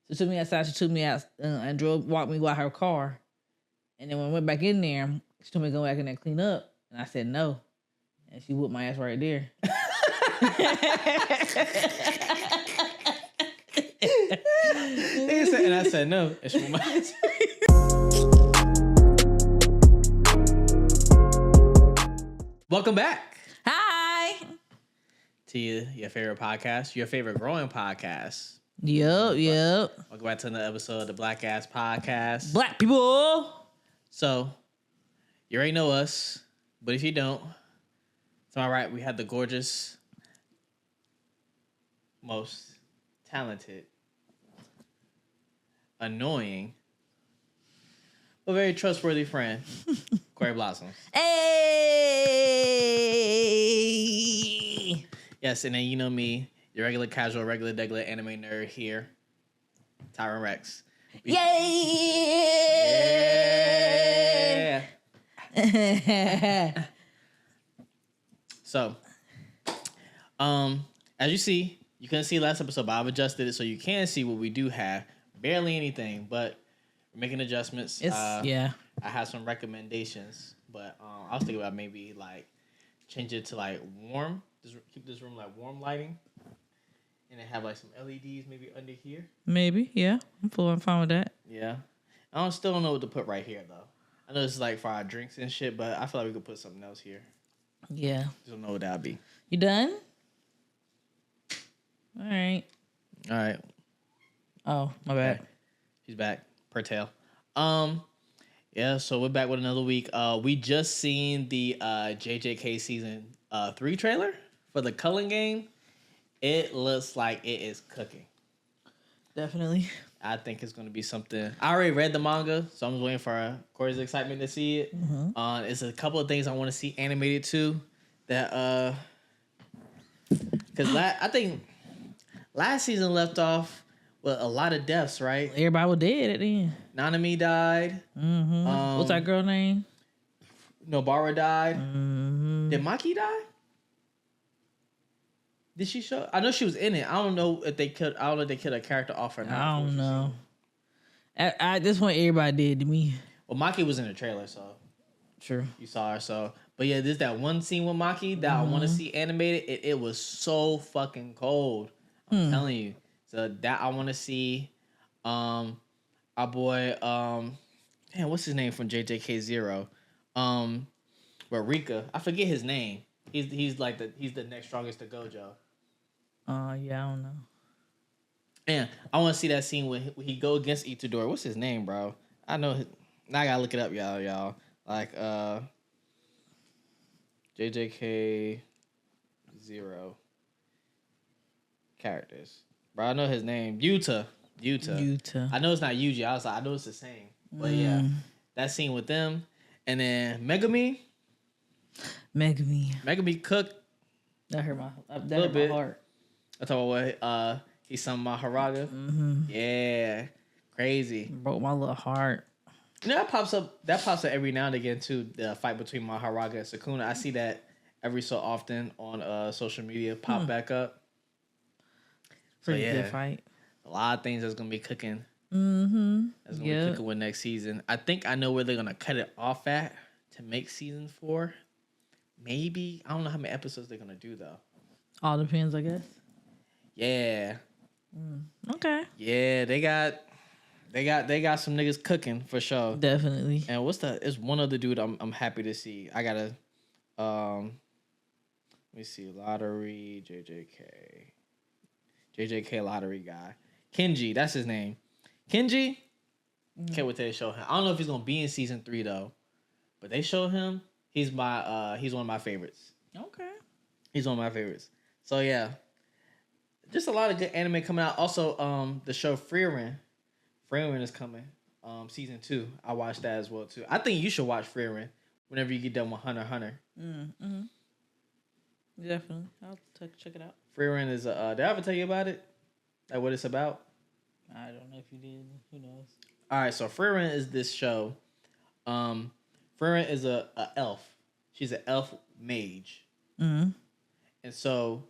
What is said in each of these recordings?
She took me outside. She took me out and walked me by her car. And then when I went back in there, she told me to go back in there and clean up. And I said no. And she whooped my ass right there. And I said no. And she whooped my ass. Welcome back. Hi. To your favorite podcast, your favorite growing podcast. Yep. Welcome back to another episode of the Black Ass Podcast. Black people. So, you already know us, but if you don't, it's all right. We have the gorgeous, most talented, annoying, but very trustworthy friend, Corey Blossoms. Hey. Yes, and then you know me, your regular casual, regular degular anime nerd here, Tyron Rex. Yay! Yeah. So, as you see, you couldn't see last episode, but I've adjusted it so you can see what we do have. Barely anything, but we're making adjustments. Yeah. I have some recommendations, but I was thinking about maybe like change it to like warm. Just keep this room like warm lighting, and then have like some LEDs maybe under here. Maybe, yeah. I'm fine with that. Yeah, I still don't know what to put right here though. I know this is like for our drinks and shit, but I feel like we could put something else here. Yeah. Just don't know what that'd be. You done? All right. Oh, my bad. Okay. He's back. Per tail. Yeah, so we're back with another week. We just seen the JJK season 3 trailer for the Cullen game. It looks like it is cooking. Definitely. I think it's going to be something. I already read the manga, so I'm just waiting for Corey's excitement to see it. Mm-hmm. It's a couple of things I want to see animated too. That because I think last season left off with a lot of deaths, right? Everybody was dead at the end. Nanami died. Mm-hmm. What's that girl name? Nobara died. Mm-hmm. Did Maki die? Did she show? I know she was in it. I don't know if they killed. I don't know if they killed a character off or not. I don't know. At this point, everybody did to me. Well, Maki was in the trailer, so True. you saw her. So, but yeah, there's that one scene with Maki that I want to see animated. It was so fucking cold. I'm telling you. So that I want to see. Our boy. Man, what's his name from JJK Zero? Rika. I forget his name. He's the next strongest to Gojo. Yeah, I don't know. Man, I want to see that scene when he go against Itadori. What's his name, bro? I know. Now I gotta look it up, y'all. Like JJK Zero characters, bro. I know his name. Yuta. I know it's not Yuji. I know it's the same. But yeah, that scene with them, and then Megami cooked. That hurt my heart. I talk about what he's some Maharaga. Mm-hmm. Yeah, crazy. Broke my little heart. You know, that pops up every now and again too. The fight between Maharaga and Sukuna. I see that every so often on social media pop back up. Pretty good fight. A lot of things that's gonna be cooking. Mm-hmm. That's gonna be cooking with next season. I think I know where they're gonna cut it off at to make season 4. Maybe I don't know how many episodes they're gonna do though. All depends, I guess. Yeah. Okay. Yeah, they got some niggas cooking for sure. Definitely. And it's one other dude I'm happy to see. I gotta let me see. Lottery JJK lottery guy. Kenji, that's his name. Kenji. Can't wait till they show him. I don't know if he's gonna be in season 3 though. But they show him. He's one of my favorites. Okay. He's one of my favorites. So yeah. Just a lot of good anime coming out. Also, the show Frieren. Frieren is coming. Season 2. I watched that as well too. I think you should watch Frieren whenever you get done with Hunter x Hunter. Mm-hmm. Definitely. I'll check it out. Frieren is did I ever tell you about it? Like what it's about? I don't know if you did. Who knows? Alright, so Frieren is this show. Frieren is a elf. She's an elf mage. Mm-hmm. And so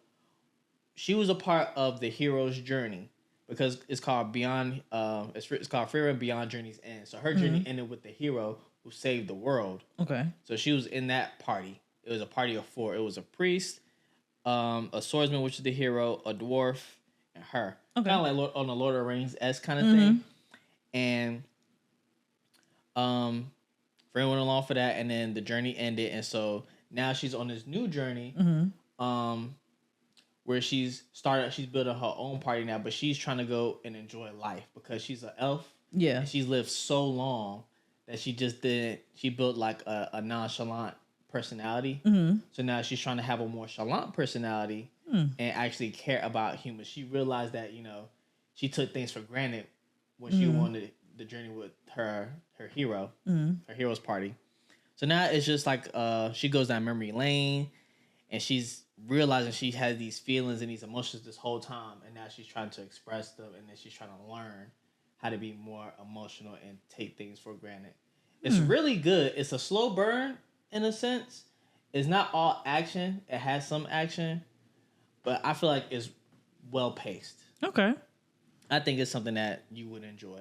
she was a part of the hero's journey. because it's called Beyond. It's called Frieren Beyond Journey's End. So her journey ended with the hero who saved the world. Okay. So she was in that party. It was a party of 4. It was a priest, a swordsman, which is the hero, a dwarf, and her. Okay. Kind of like on the Lord of the Rings kind of thing. And Friend went along for that, and then the journey ended, and so now she's on this new journey. Where she's building her own party now, but she's trying to go and enjoy life because she's an elf. Yeah. And she's lived so long that she built like a nonchalant personality. So now she's trying to have a more chalant personality and actually care about humans. She realized that, she took things for granted when she wanted the journey with her hero, her hero's party. So now it's just like she goes down memory lane and she's realizing she has these feelings and these emotions this whole time, and now she's trying to express them, and then she's trying to learn how to be more emotional and take things for granted. It's really good. It's a slow burn in a sense. It's not all action. It has some action, but I feel like it's well paced. Okay. I think it's something that you would enjoy.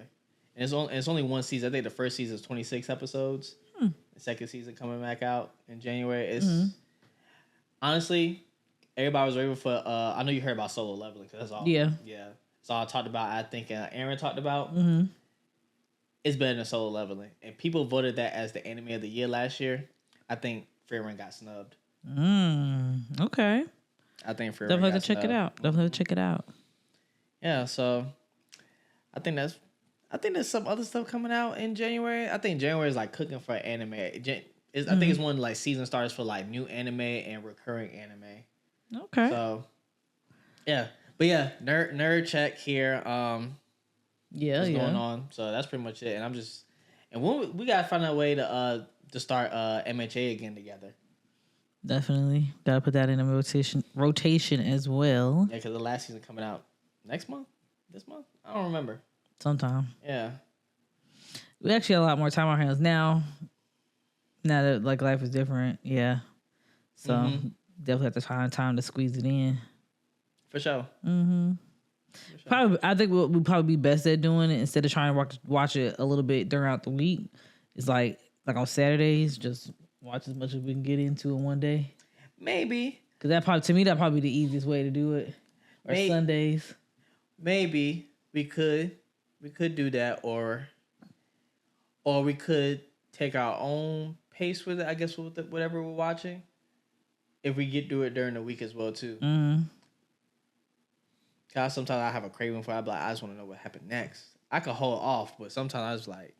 And it's only one season. I think the first season is 26 episodes. The second season coming back out in January. It's honestly, everybody was waiting for. I know you heard about Solo Leveling because that's all. Yeah. That's all I talked about. I think Aaron talked about. It's better than Solo Leveling, and people voted that as the anime of the year last year. I think Frieren got snubbed. Okay. I think Frieren definitely got have to check snubbed. it out. Definitely check it out. Yeah. So, I think there's some other stuff coming out in January. I think January is like cooking for anime. I think it's one like season starts for like new anime and recurring anime. Okay. So, yeah, but yeah, nerd check here. What's going on? So that's pretty much it. And when we gotta find a way to start MHA again together. Definitely gotta put that in a rotation as well. Yeah, because the last season coming out next month, this month, I don't remember. Sometime. Yeah. We actually have a lot more time on our hands now. Now that like life is different, yeah. So definitely have to find time to squeeze it in. For sure. Probably, I think what we'd probably be best at doing it instead of trying to watch it a little bit throughout the week is like on Saturdays, just watch as much as we can get into in one day. Maybe. Because that probably be the easiest way to do it. Or Sundays. Maybe we could do that, or we could take our own pace with it. I guess with whatever we're watching, if we do it during the week as well too. Cause sometimes I have a craving for it. I just want to know what happened next. I could hold off, but sometimes I was like,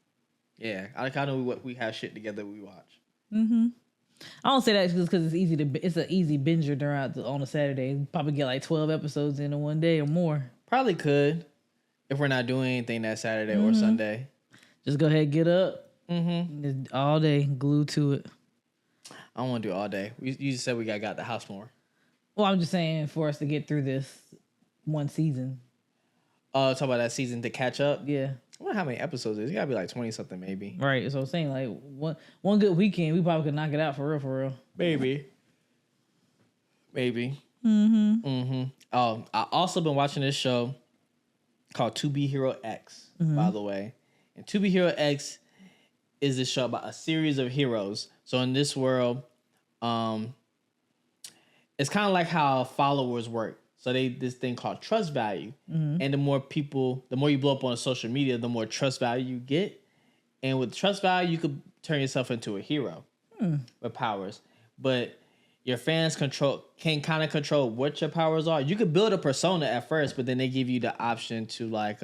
yeah, I kind of we have shit together we watch. I don't say that because it's an easy binger on a Saturday. You probably get like 12 episodes in one day or more. Probably could, if we're not doing anything that Saturday or Sunday. Just go ahead, get up, all day, glued to it. I don't want to do it all day. You just said we got the house more. Well, I'm just saying for us to get through this one season. Oh, talk about that season to catch up. Yeah. I wonder how many episodes it is. It gotta be like 20 something, maybe. Right. So I'm saying like one good weekend, we probably could knock it out for real. Maybe. Oh, I also been watching this show called To Be Hero X, by the way. And To Be Hero X is this show about a series of heroes. So in this world, it's kind of like how followers work. So this thing called trust value. And the more you blow up on social media, the more trust value you get. And with trust value, you could turn yourself into a hero with powers. But your fans can kind of control what your powers are. You could build a persona at first, but then they give you the option to like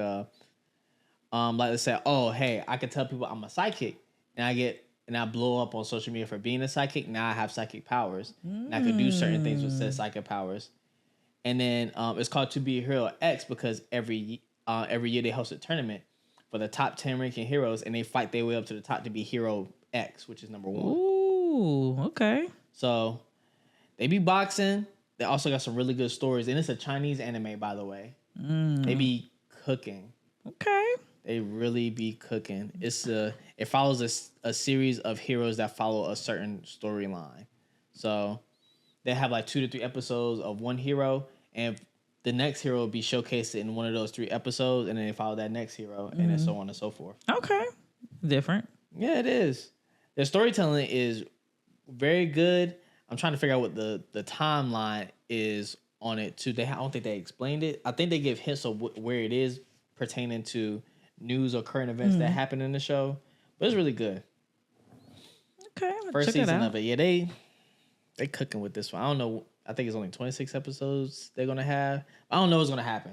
let's say, oh, hey, I can tell people I'm a psychic, and I blow up on social media for being a psychic. Now I have psychic powers, and I can do certain things with said psychic powers. And then it's called To Be a Hero X because every year they host a tournament for the top 10 ranking heroes, and they fight their way up to the top to be Hero X, which is number 1. Ooh, okay. So they be boxing. They also got some really good stories, and it's a Chinese anime, by the way. They be cooking. Okay. They really be cooking. It follows a series of heroes that follow a certain storyline. So they have like 2 to 3 episodes of one hero, and the next hero will be showcased in one of those 3 episodes, and then they follow that next hero, and then so on and so forth. Okay. Different. Yeah, it is. Their storytelling is very good. I'm trying to figure out what the timeline is on it too. I don't think they explained it. I think they give hints of where it is pertaining to news or current events that happen in the show. But it's really good. Okay. First season of it. Yeah, they cooking with this one. I don't know. I think it's only 26 episodes they're gonna have. I don't know what's gonna happen.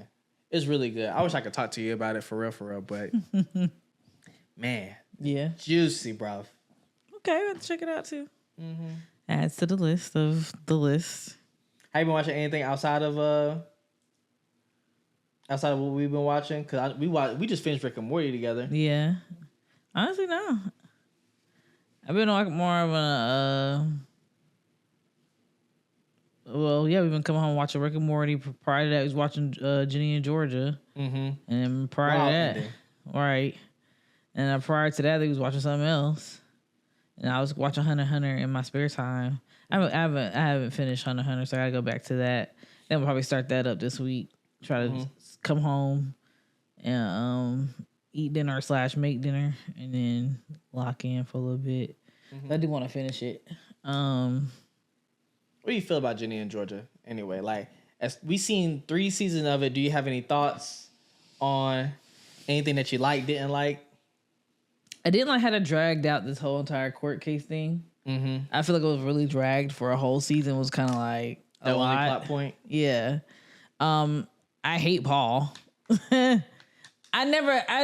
It's really good. I wish I could talk to you about it for real, but man, yeah, juicy, bro. Okay, let's check it out too. Adds to the list of the list. Have you been watching anything outside of what we've been watching? Because we just finished Rick and Morty together. Yeah, honestly, no. I've been like more of a. Well, yeah, we've been coming home watching Rick and Morty. Prior to that, we was watching Ginny and Georgia. And prior to that, right. And prior to that, they was watching something else. And I was watching Hunter x Hunter in my spare time. I haven't finished Hunter x Hunter, so I gotta go back to that. Then we'll probably start that up this week. Try to come home and eat dinner / make dinner, and then lock in for a little bit. I do want to finish it. What do you feel about Ginny and Georgia anyway? Like, as we seen 3 seasons of it, do you have any thoughts on anything that you like, didn't like? I didn't like how it dragged out this whole entire court case thing. I feel like it was really dragged for a whole season. It was kind of like the only plot point. Yeah. I hate Paul. I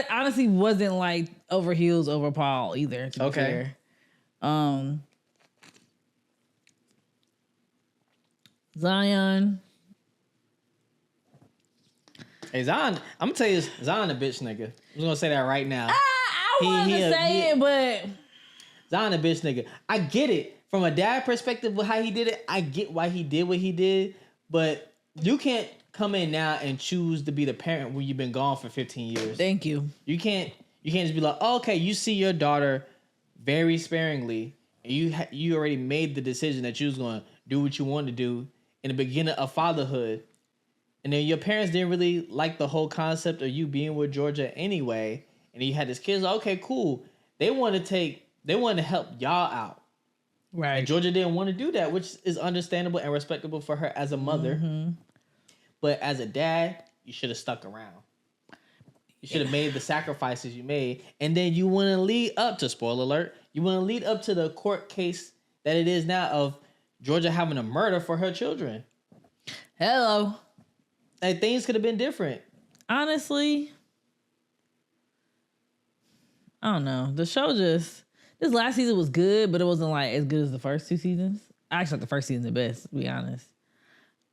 honestly wasn't like over heels over Paul either. To be fair. Zion. Hey, Zion, I'm gonna tell you, Zion a bitch nigga. I'm gonna say that right now. I wanted to say it, but Zion a bitch nigga. I get it from a dad perspective with how he did it. I get why he did what he did, but you can't come in now and choose to be the parent when you've been gone for 15 years. Thank you. You can't just be like, oh, okay, you see your daughter very sparingly, and you already made the decision that you was gonna do what you wanted to do in the beginning of fatherhood, and then your parents didn't really like the whole concept of you being with Georgia anyway, and you had this kid. Like, okay, cool. They wanted to help y'all out, right? And Georgia didn't want to do that, which is understandable and respectable for her as a mother. But as a dad, you should have stuck around. You should have made the sacrifices you made, and then you want to lead up to, spoiler alert, you want to lead up to the court case that it is now of Georgia having a murder for her children. Hello. Like, things could have been different. Honestly, I don't know. The show this last season was good, but it wasn't like as good as the first 2 seasons. I actually like the first season the best, to be honest.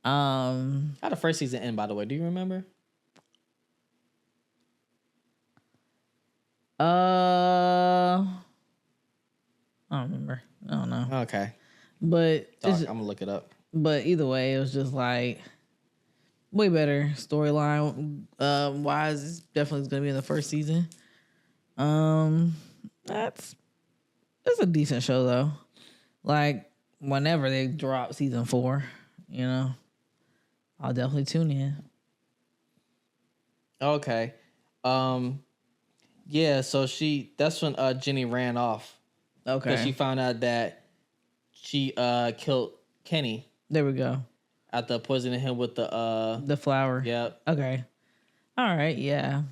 How the first season end, by the way? Do you remember? I don't remember. I don't know. Okay. But I'm gonna look it up. But either way, it was just like way better storyline wise. It's definitely gonna be in the first season. It's a decent show though. Like whenever they drop season 4, you know, I'll definitely tune in. Okay. Yeah, so that's when Jenny ran off. Okay. Because she found out that she killed Kenny. There we go. After poisoning him with the flower. Yep. Okay. All right, yeah.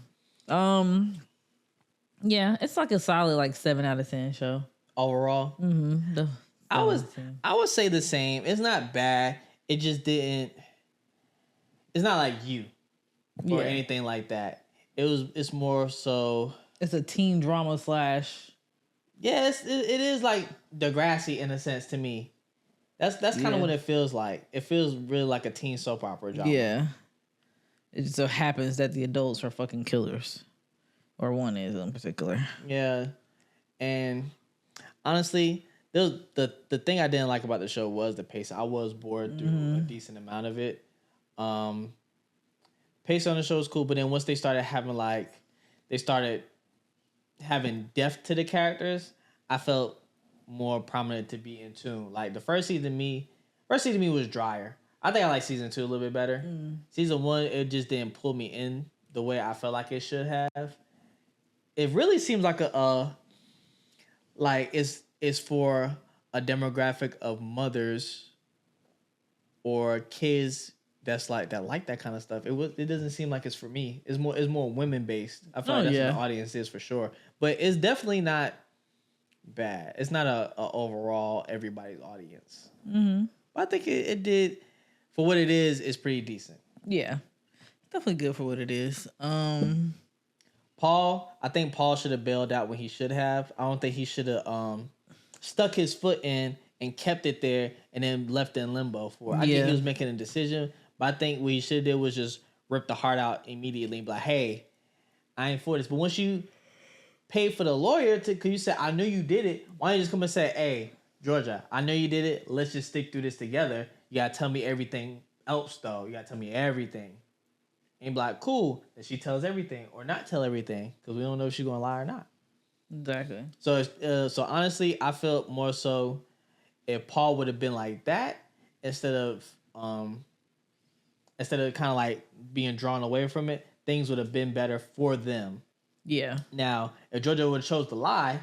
Yeah, it's like a solid like 7 out of 10 show. Overall? I would say the same. It's not bad. It just didn't. It's not like You or anything like that. It's more so. It's a teen drama / Yes, it is like Degrassi in a sense to me. That's kind of what it feels like. It feels really like a teen soap opera drama. Yeah. It just so happens that the adults are fucking killers. Or one is in particular. Yeah. And honestly, the thing I didn't like about the show was the pace. I was bored through a decent amount of it. Pace on the show is cool, but then once they started having depth to the characters, I felt more prominent to be in tune. Like the first season to me was drier. I think I like season 2 a little bit better. Season 1, it just didn't pull me in the way I felt like it should have. It really seems like it's for a demographic of mothers or kids that like that kind of stuff. It doesn't seem like it's for me. It's more women based. I feel like that's what the audience is for sure. But it's definitely not bad. It's not a overall everybody's audience. Mm-hmm. But I think it did for what it is. It's pretty decent. Yeah, definitely good for what it is. Paul, I think Paul should have bailed out when he should have. I don't think he should have stuck his foot in and kept it there and then left it in limbo for it. I think he was making a decision, but I think what he should have did was just rip the heart out immediately and be like, hey, I ain't for this. But once you pay for the lawyer because you said, I knew you did it, why don't you just come and say, hey, Georgia, I know you did it. Let's just stick through this together. You got to tell me everything else, though. You got to tell me everything. And be like, cool, that she tells everything or not tell everything because we don't know if she's going to lie or not. Exactly. So honestly, I felt more so if Paul would have been like that instead of kind of like being drawn away from it, things would have been better for them. Yeah. Now, if Georgia would have chose to lie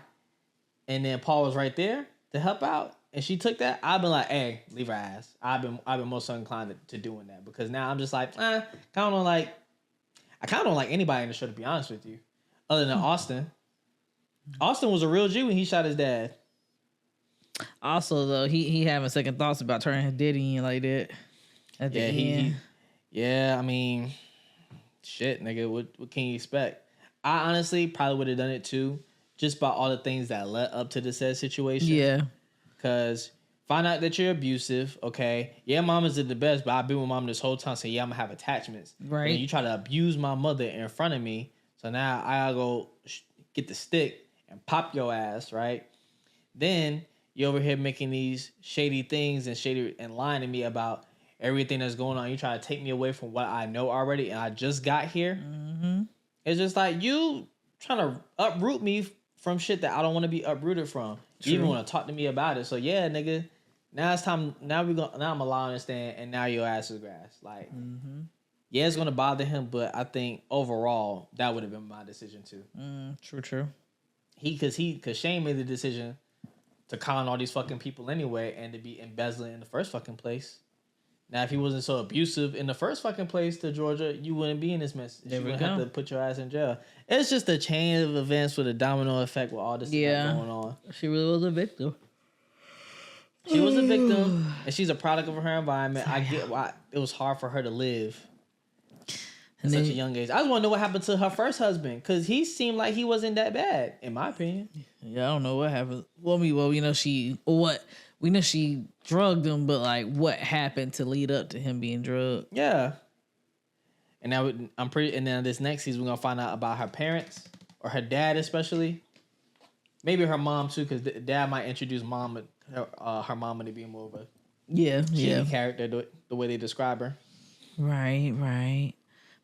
and then Paul was right there to help out and she took that, I'd been like, hey, leave her ass. I've been most so inclined to doing that because now I'm just like, I kind of don't like anybody in the show, to be honest with you, other than Austin. Austin was a real G when he shot his dad. Also, though, he having second thoughts about turning his daddy in like that. At the end. I mean, shit, nigga, what can you expect? I honestly probably would have done it too, just by all the things that led up to the said situation. Yeah. Because find out that you're abusive, okay? Yeah, mom isn't the best, but I've been with mom this whole time, so yeah, I'm going to have attachments. Right. And you try to abuse my mother in front of me, so now I got to go get the stick and pop your ass, right? Then you're over here making these shady things and lying to me about everything that's going on. You try to take me away from what I know already, and I just got here. Mm-hmm. It's just like you trying to uproot me from shit that I don't want to be uprooted from. True. You even want to talk to me about it. So yeah, nigga, now it's time. Now I'm allowing this thing, and now your ass is grass. Like, yeah, it's gonna bother him, but I think overall that would have been my decision too. True. Cause Shane made the decision to con all these fucking people anyway, and to be embezzling in the first fucking place. Now, if he wasn't so abusive in the first fucking place to Georgia, you wouldn't be in this mess. You wouldn't have to put your ass in jail. It's just a chain of events with a domino effect with all this stuff going on. She really was a victim. She was a victim, and she's a product of her environment. I get why it was hard for her to live at such a young age. I just want to know what happened to her first husband, because he seemed like he wasn't that bad, in my opinion. Yeah, I don't know what happened. We know she drugged him, but like, what happened to lead up to him being drugged? Yeah. And now and then this next season we're gonna find out about her parents or her dad especially. Maybe her mom too, because dad might introduce her mom to being more of a character the way they describe her. Right.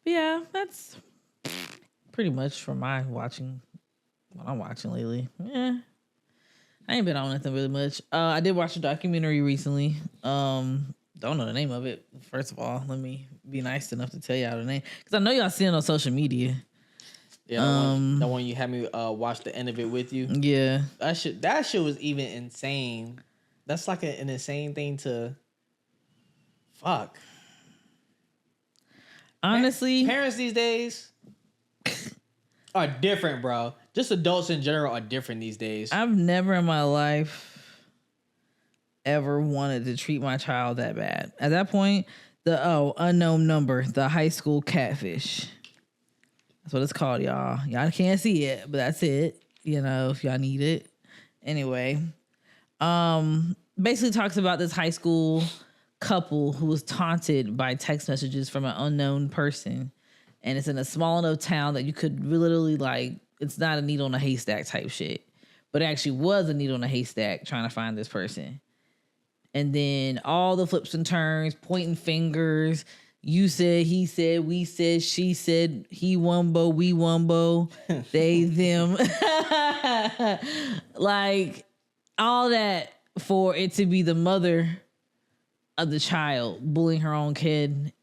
But yeah, that's pretty much for my watching. What I'm watching lately. Yeah. I ain't been on nothing really much. I did watch a documentary recently. Don't know the name of it. First of all, let me be nice enough to tell y'all the name, because I know y'all see it on social media. Yeah, the one you had me watch the end of it with you. Yeah, that shit was even insane. That's like an insane thing to. Fuck. Honestly, parents these days are different, bro. Just adults in general are different these days. I've never in my life ever wanted to treat my child that bad. At that point, the unknown number, the high school catfish. That's what it's called, y'all. Y'all can't see it, but that's it. You know, if y'all need it. Anyway, basically talks about this high school couple who was taunted by text messages from an unknown person. And it's in a small enough town that you could literally, like, it's not a needle in a haystack type shit. But it actually was a needle in a haystack trying to find this person. And then all the flips and turns, pointing fingers. You said, he said, we said, she said, he wumbo, we wumbo, they, them. Like, all that for it to be the mother of the child bullying her own kid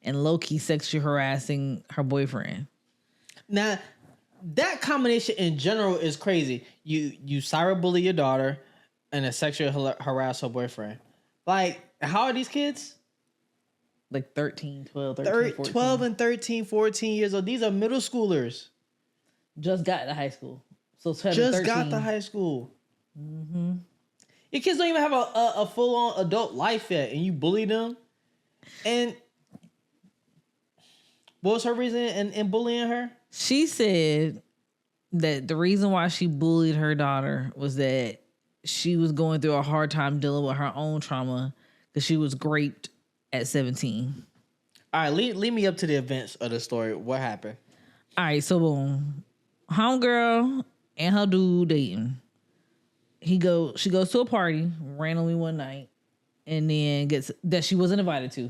and low-key sexually harassing her boyfriend. Now, that combination in general is crazy. You cyberbully your daughter and a sexual harass her boyfriend. Like, how are these kids? Like 13, 12, 13, 14. 12 and 13, 14 years old. These are middle schoolers. Just got to high school. So just got to high school. Mm-hmm. Your kids don't even have a full-on adult life yet, and you bully them. And what was her reason in bullying her? She said that the reason why she bullied her daughter was that she was going through a hard time dealing with her own trauma because she was raped at 17. All right, lead me up to the events of the story. What happened? All right, so boom. Homegirl and her dude dating. She goes to a party randomly one night and then gets that she wasn't invited to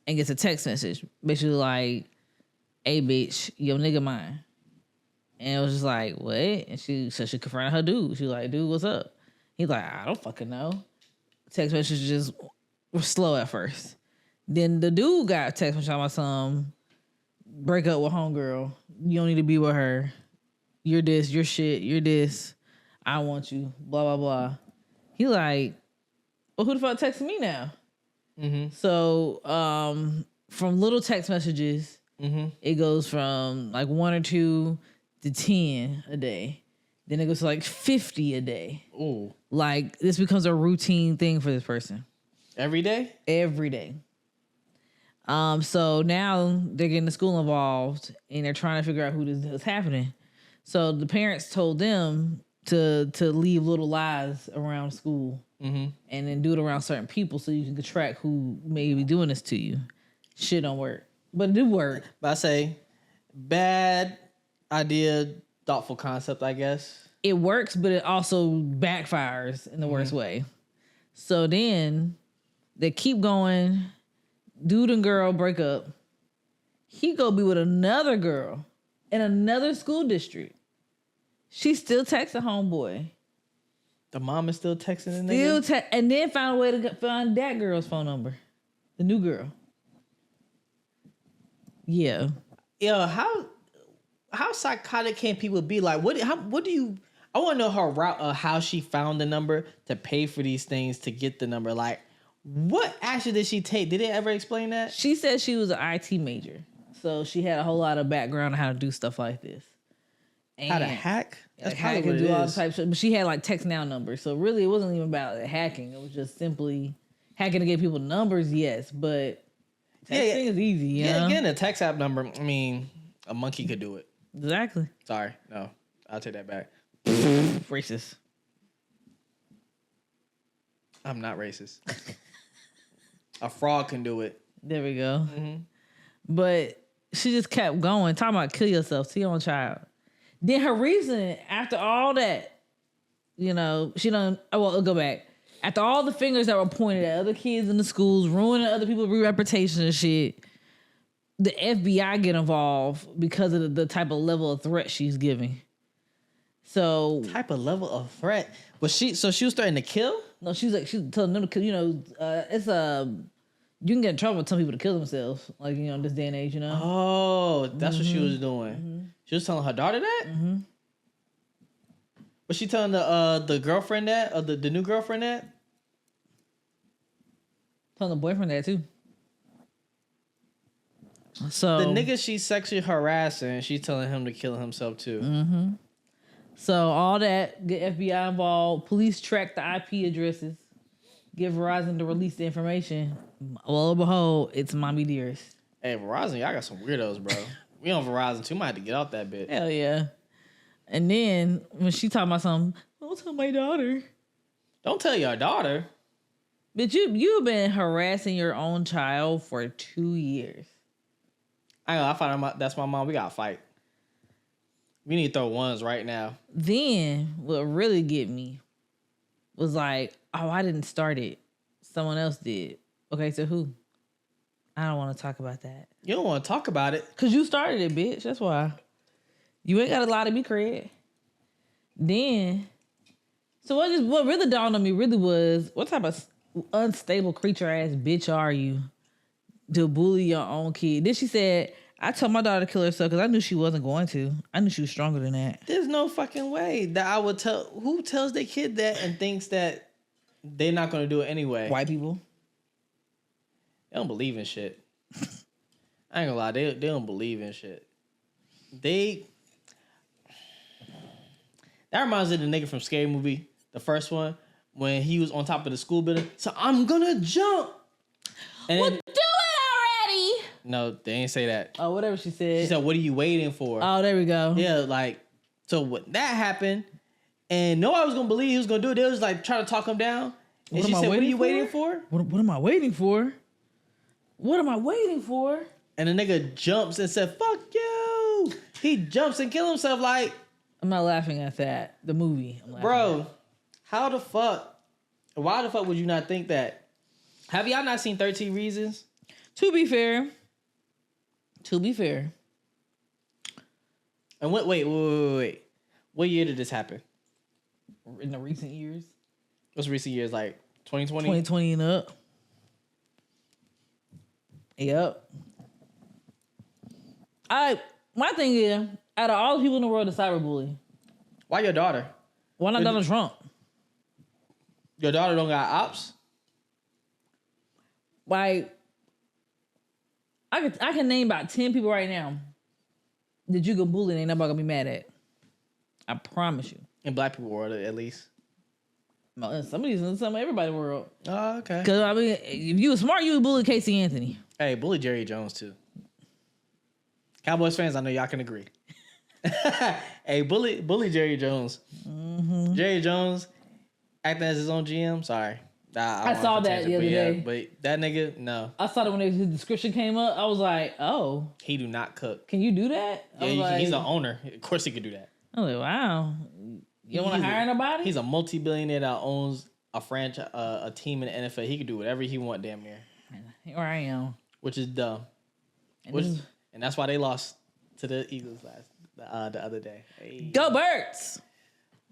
and gets a text message basically like, hey bitch, your nigga mine. And it was just like, what? And she confronted her dude. She was like, dude, what's up? He's like, I don't fucking know. Text messages just were slow at first. Then the dude got a text message about some break up with homegirl. You don't need to be with her. You're this, you're shit, you're this. I want you, blah, blah, blah. He like, well, who the fuck texting me now? Mm-hmm. So from little text messages, it goes from like 1 or 2 to 10 a day. Then it goes to like 50 a day. Ooh. Like this becomes a routine thing for this person. Every day? Every day. So now they're getting the school involved and they're trying to figure out who this is happening. So the parents told them to leave little lies around school and then do it around certain people so you can track who may be doing this to you. Shit don't work. But it do work. But I say, bad idea, thoughtful concept, I guess. It works, but it also backfires in the worst way. So then they keep going. Dude and girl break up. He go be with another girl in another school district. She still texting homeboy. The mom is still texting the nigga? And then found a way to find that girl's phone number. The new girl. Yeah. Yo, how psychotic can people be? Like, what do you... I want to know her route, how she found the number to pay for these things to get the number. Like, what action did she take? Did it ever explain that? She said she was an IT major. So she had a whole lot of background on how to do stuff like this. And how to hack? That's how to do all the types of, but she had like text now numbers. So really it wasn't even about hacking. It was just simply hacking to get people numbers, yes. But texting is easy, yeah. Getting a text app number, I mean, a monkey could do it. Exactly. Sorry. No. I'll take that back. Racist. I'm not racist. A frog can do it. There we go. But she just kept going, talking about kill yourself, to your own child. Then her reason, after all that, you know, she done, well, I'll go back. After all the fingers that were pointed at other kids in the schools, ruining other people's reputation and shit, the FBI get involved because of the type of level of threat she's giving. So type of level of threat. Was she was threatening to kill? No, she's telling them to kill. You know, it's you can get in trouble with telling people to kill themselves. Like, you know, in this day and age, you know. Oh, that's what she was doing. She was telling her daughter that. Was she telling the girlfriend that, or the new girlfriend that? Telling the boyfriend that too. So the nigga she's sexually harassing, she's telling him to kill himself too. So all that, get FBI involved, police track the IP addresses, give Verizon to release the information. Lo and behold, it's Mommy Dearest. Hey, Verizon, y'all got some weirdos, bro. We on Verizon too. Might have to get off that bitch. Hell yeah. And then when she talking about something, don't tell my daughter. Don't tell your daughter. But you've been harassing your own child for 2 years. I find out that's my mom. We gotta fight. We need to throw ones right now. Then what really get me was like, oh, I didn't start it. Someone else did. Okay, so who? I don't want to talk about that. You don't want to talk about it? Because you started it, bitch. That's why. You ain't got a lot to be cred. Then, so what really dawned on me really was, what type of unstable creature ass bitch are you to bully your own kid? Then she said, I told my daughter to kill herself because I knew she wasn't going to. I knew she was stronger than that. There's no fucking way that I would tell. Who tells their kid that and thinks that they're not going to do it anyway? White people. They don't believe in shit. I ain't gonna lie, they don't believe in shit. That reminds me of the nigga from Scary Movie, the first one, when he was on top of the school building. So I'm gonna jump. And Well, then, do it already. no, they ain't say that. Oh, whatever she said. She said, "What are you waiting for?" Oh, there we go. Yeah, like so. What that happened, and nobody was gonna believe he was gonna do it. They was like trying to talk him down. And she said, "What are you waiting for?" What am I waiting for? What am I waiting for? And the nigga jumps and said, "Fuck you!" He jumps and kills himself. Like, I'm not laughing at that. The movie. bro, how the fuck? Why the fuck would you not think that? Have y'all not seen 13 Reasons? To be fair. And wait. What year did this happen? In the recent years. What's recent years? Like 2020? 2020 and up. Yep. My thing is, out of all the people in the world to cyberbully, Why your daughter? why not Donald Trump? Your daughter don't got ops? Like, I can name about 10 people right now that you can bully and ain't nobody gonna be mad at. I promise you. In black people world, at least. Some everybody in the world. Oh, okay. Because, I mean, if you were smart, you would bully Casey Anthony. Hey, bully Jerry Jones, too. Cowboys fans, I know y'all can agree. Hey, bully Jerry Jones. Mm-hmm. Jerry Jones acting as his own GM. Sorry. I saw that the other day. But that nigga, no. I saw that when his description came up. I was like, oh. He do not cook. Can you do that? Yeah, he's the owner. Of course he could do that. I was like, wow. You don't want to hire nobody? He's a multi-billionaire that owns a franchise, a team in the NFL. He could do whatever he want damn near. Here I am. Which is dumb. And that's why they lost to the Eagles the other day. Hey. Go Birds!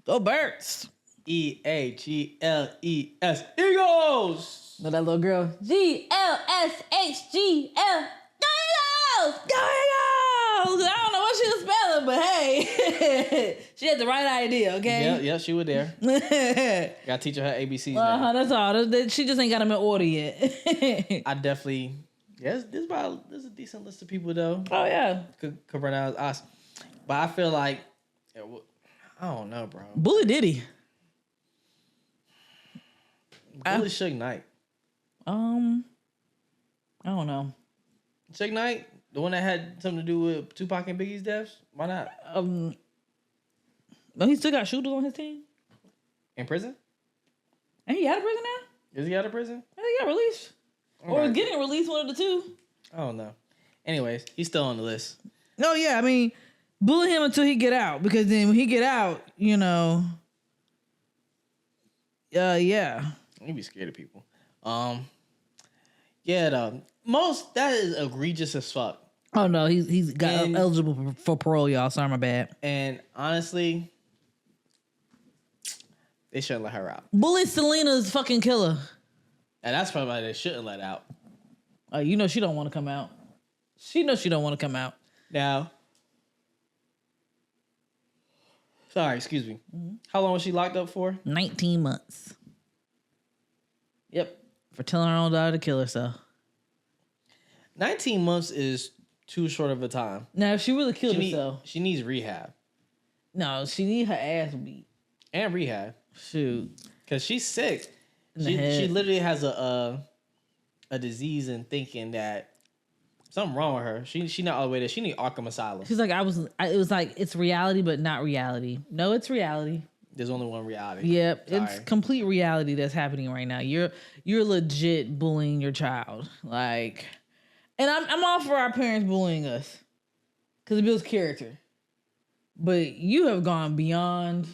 Go Birds! EAGLES Eagles! Know that little girl? GLSHGL Go Eagles! Go Eagles! I don't know what she was spelling, but hey, she had the right idea, okay? Yeah, she was there. Gotta teach her ABCs now. That's all. She just ain't got them in order yet. I definitely... Yes, there's a decent list of people though. Oh yeah, could pronounce us, but I feel like I don't know, bro. Bully Diddy. Bully Suge Knight. I don't know. Suge Knight, the one that had something to do with Tupac and Biggie's deaths. Why not? But he still got shooters on his team. In prison? And he out of prison now? Is he out of prison? I think he got released. Or is getting released, one of the two. I don't know. Anyways, he's still on the list. No, yeah, I mean, bully him until he get out. Because then when he get out, you know... yeah. You be scared of people. Yeah, though. That is egregious as fuck. Oh, no, he's got eligible for parole, y'all. Sorry, my bad. And honestly, they shouldn't let her out. Bully Selena's fucking killer. And that's probably why they shouldn't let out. You know she don't want to come out. She knows she don't want to come out. Now, sorry, excuse me. Mm-hmm. How long was she locked up for? 19 months. Yep. For telling her own daughter to kill herself. 19 months is too short of a time. Now, if she really killed herself. She needs rehab. No, she need her ass beat. And rehab. Shoot. Because she's sick. She literally has a disease and thinking that something wrong with her. She not all the way there. She need Arkham Asylum. She's like, it was like, it's reality, but not reality. No, it's reality. There's only one reality. Yep. Sorry. It's complete reality that's happening right now. You're legit bullying your child. Like, and I'm all for our parents bullying us. Because it builds character. But you have gone beyond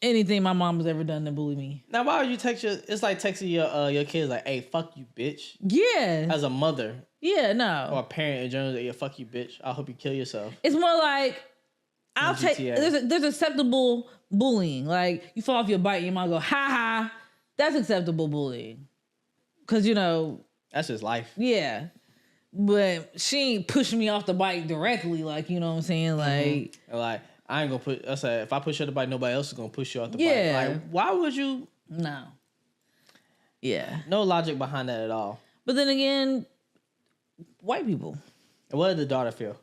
anything my mom has ever done to bully me. Now, why would you text it's like texting your kids like, hey, fuck you, bitch. Yeah. As a mother. Yeah, no. Or a parent in general, yeah, fuck you, bitch. I hope you kill yourself. It's more like, there's acceptable bullying. Like, you fall off your bike, your mom go, ha ha, That's acceptable bullying. Cause that's just life. yeah. But she ain't pushing me off the bike directly, like, you know what I'm saying? Like, Like, I ain't gonna put. I said, if I push you off the bike, nobody else is gonna push you off the bike. Yeah. Like, why would you? no. Yeah. No logic behind that at all. But then again, white people. And what did the daughter feel?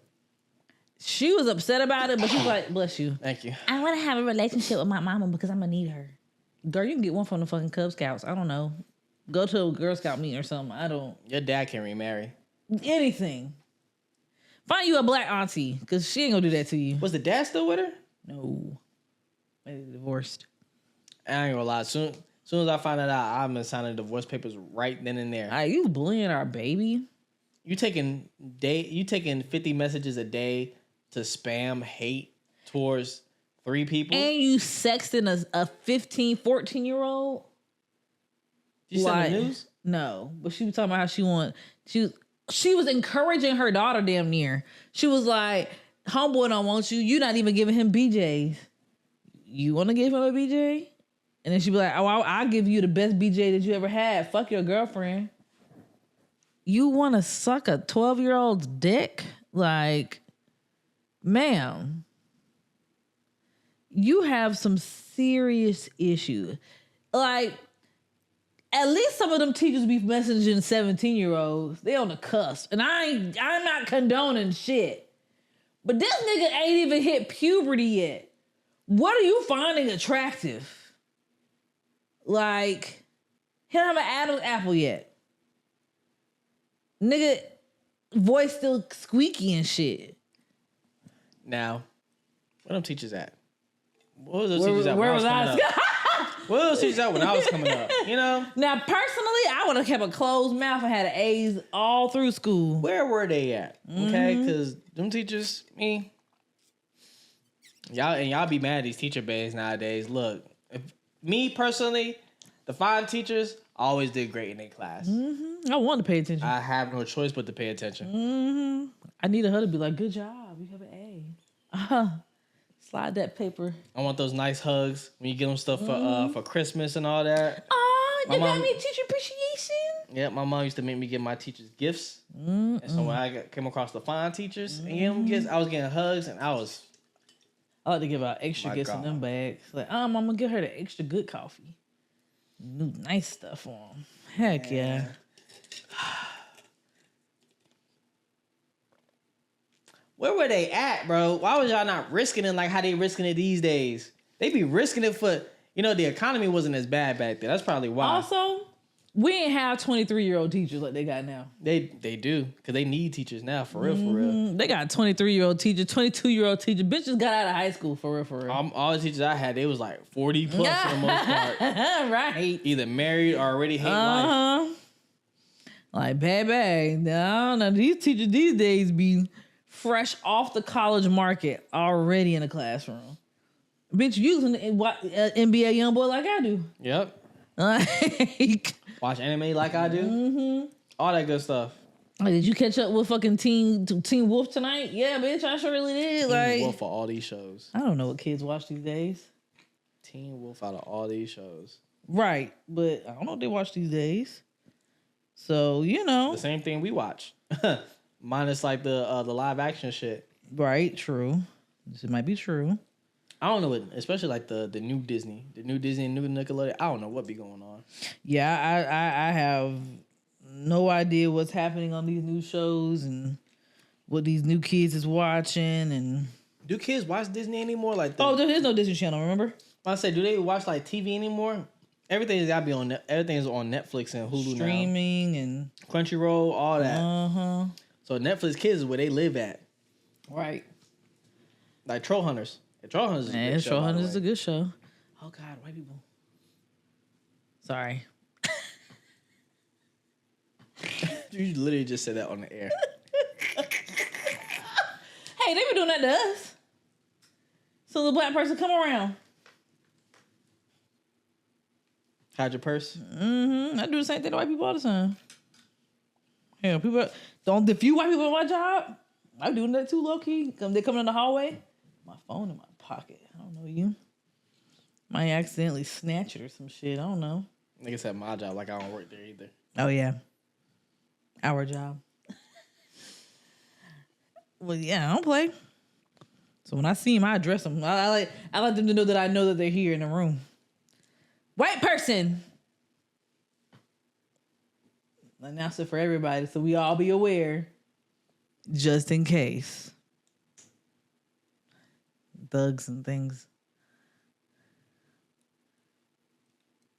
She was upset about it, but she's like, bless you. Thank you. I want to have a relationship with my mama because I'm going to need her. Girl, you can get one from the fucking Cub Scouts. I don't know. Go to a Girl Scout meeting or something. I don't. Your dad can remarry. Anything. Find you a black auntie because she ain't going to do that to you. Was the dad still with her? No. They divorced. I ain't gonna lie. Soon as I find that out, I'm gonna sign the divorce papers right then and there. Are you bullying our baby? You taking 50 messages a day to spam hate towards 3 people? And you sexting a 15, 14-year-old? Did you send the news? No, but she was talking about how she was encouraging her daughter damn near. She was like, homeboy don't want you. You're not even giving him BJs. You want to give him a BJ? And then she'd be like, oh, I'll give you the best BJ that you ever had. Fuck your girlfriend. You want to suck a 12-year-old's dick? Like, ma'am, you have some serious issues. Like, at least some of them teachers be messaging 17-year-olds. They on the cusp. And I'm not condoning shit. But this nigga ain't even hit puberty yet. What are you finding attractive? Like, he don't have an Adam's apple yet. Nigga, voice still squeaky and shit. Now, where them teachers at? What was those teachers at when I was coming up? Where were those teachers at when I was coming up? You know? Now, personally, I would have kept a closed mouth and had A's all through school. Where were they at? Okay, because them teachers, y'all be mad at these teacher bays nowadays. Look, me personally, the fine teachers always did great in their class. I want to pay attention. I have no choice but to pay attention. I needed her to be like, good job, you have an A. Slide that paper. I want those nice hugs when you get them stuff for Christmas and all that. Oh, you got me teacher appreciation? Yeah, my mom used to make me give my teachers gifts. And so when I came across the fine teachers and gave them gifts, I was getting hugs and I like to give out extra gifts in them bags. Like, I'm gonna give her the extra good coffee. New nice stuff on them. Heck yeah. Where were they at, bro? Why was y'all not risking it like how they risking it these days? They be risking it for, the economy wasn't as bad back then. That's probably why. Also, we ain't have 23-year-old teachers like they got now. They do, because they need teachers now, for real, for real. They got 23-year-old teachers, 22-year-old teachers. Bitches got out of high school, for real, for real. All the teachers I had, they was like 40 plus for the most part. Right. Either married or already hate life. Like, baby, no, these teachers these days be fresh off the college market already in the classroom. Bitch, using NBA YoungBoy like I do. Yep. Like, watch anime like I do. All that good stuff. Like, did you catch up with fucking Teen Wolf tonight? Yeah, bitch, I surely did. Teen Wolf for all these shows. I don't know what kids watch these days. Teen Wolf out of all these shows. Right, but I don't know what they watch these days. So, the same thing we watch. Minus like the live action shit. Right, true. This might be true. I don't know what, especially like the new Disney and new Nickelodeon. I don't know what be going on. Yeah, I have no idea what's happening on these new shows and what these new kids is watching. And do kids watch Disney anymore? Like, there is no Disney Channel. Remember? I said, do they watch like TV anymore? Everything's got to be on. Everything's on Netflix and Hulu streaming now. And Crunchyroll, all that. So Netflix Kids is where they live at. Right. Like Troll Hunters. Troll Hunters is a good show. Troll Hunters is a good show. Oh God, white people. Sorry. You literally just said that on the air. Hey, they been doing that to us. So the black person come around. Hide your purse. I do the same thing to white people all the time. Yeah, people don't. The few white people in my job, I'm doing that too, low key. They coming in the hallway, my phone in my pocket. I don't know you. Might accidentally snatch it or some shit. I don't know. Nigga said my job, like I don't work there either. Oh yeah, our job. Well, yeah, I don't play. So when I see them, I address them. I like them to know that they're here in the room. White person. Announce it for everybody so we all be aware. Just in case. Thugs and things.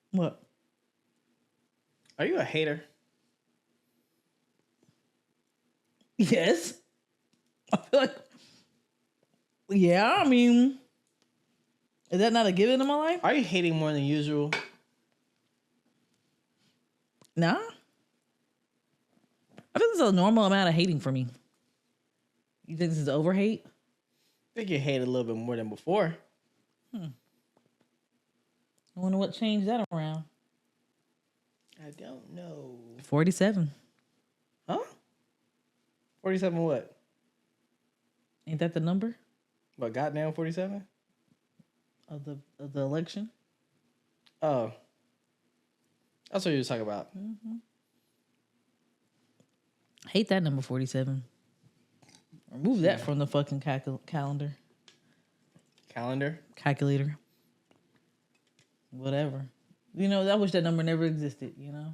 What? Are you a hater? Yes. I feel like, yeah, I mean, is that not a given in my life? Are you hating more than usual? Nah. I think this is a normal amount of hating for me. You think this is over hate? I think you hate a little bit more than before. I wonder what changed that around. I don't know. 47. Huh? 47 what? Ain't that the number What, goddamn 47? of the election? Oh. That's what you was talking about. Hate that number 47. Remove that from the fucking calendar. Calculator. Whatever. You know, I wish that number never existed, you know?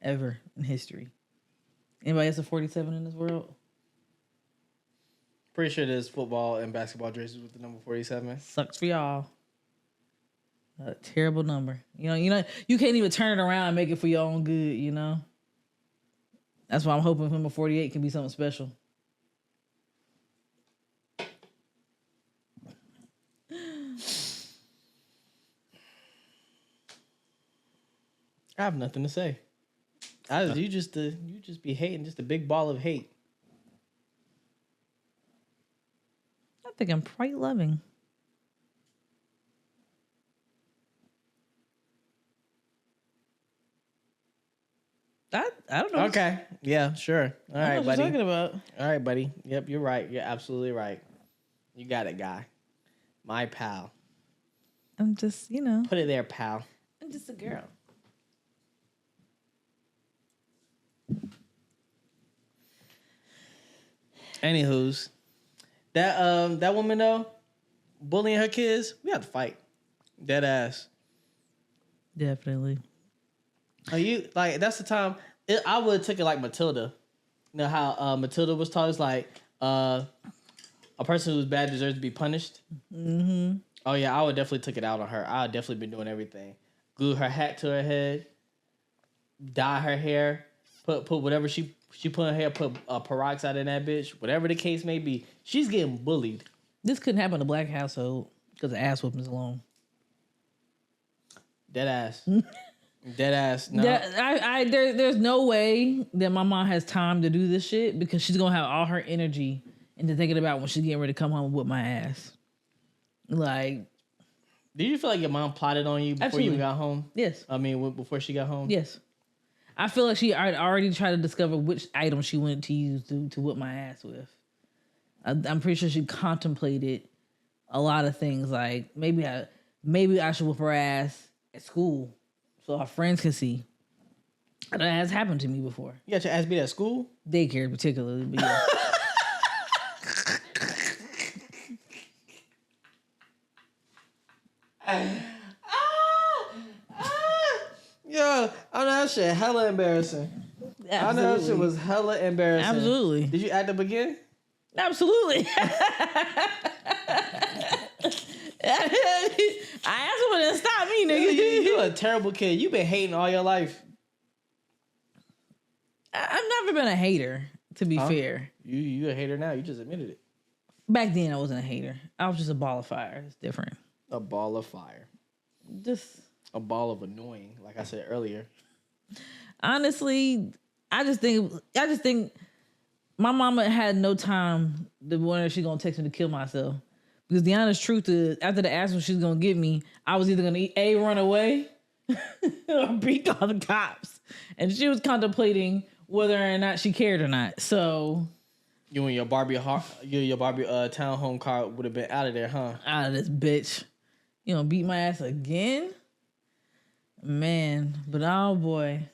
Ever in history. Anybody else a 47 in this world? Pretty sure there's football and basketball jerseys with the number 47. Sucks for y'all. A terrible number. You know, you can't even turn it around and make it for your own good, you know? That's why I'm hoping number 48 can be something special. I have nothing to say. You just be hating, just a big ball of hate. I think I'm quite loving. I don't know. Okay. Yeah, sure. All right, what buddy. you're talking about. All right, buddy. Yep, you're right. You're absolutely right. You got it, guy. My pal. I'm just, you know. Put it there, pal. I'm just a girl. Anywho's, that woman though, bullying her kids, we have to fight. Dead ass. Definitely. Are you like that's the time? I would have taken like Matilda. You know how Matilda was taught? It's like a person who's bad deserves to be punished. Mm-hmm. Oh yeah, I would definitely took it out on her. I would definitely been doing everything. Glue her hat to her head, dye her hair, put whatever she put in her hair, put peroxide in that bitch. Whatever the case may be, she's getting bullied. This couldn't happen in a black household because the ass whoopings alone. Dead ass. Dead ass. No. There's no way that my mom has time to do this shit because she's gonna have all her energy into thinking about when she's getting ready to come home and whip my ass. Like, did you feel like your mom plotted on you before you even got home? Yes. I mean, before she got home? Yes. I feel like she already tried to discover which item she wanted to use to whip my ass with. I'm pretty sure she contemplated a lot of things, like maybe I should whip her ass at school so our friends can see. That has happened to me before. You got your ass beat at school? Daycare particularly, but yeah. Yo, I know that shit hella embarrassing. Absolutely. I know that shit was hella embarrassing. Absolutely. Did you act up again? Absolutely. I asked someone to stop me, nigga. You a terrible kid. You been hating all your life. I've never been a hater, to be fair. You a hater now. You just admitted it. Back then, I wasn't a hater. I was just a ball of fire. It's different. A ball of fire. Just a ball of annoying, like I said earlier. Honestly, I just think my mama had no time to wonder if she's gonna text me to kill myself. Because the honest truth is, after the ass what she's gonna give me, I was either gonna run away or beat all the cops. And she was contemplating whether or not she cared or not. So you and your Barbie townhome car would have been out of there, huh? Out of this bitch. You know, beat my ass again? Man, but oh boy.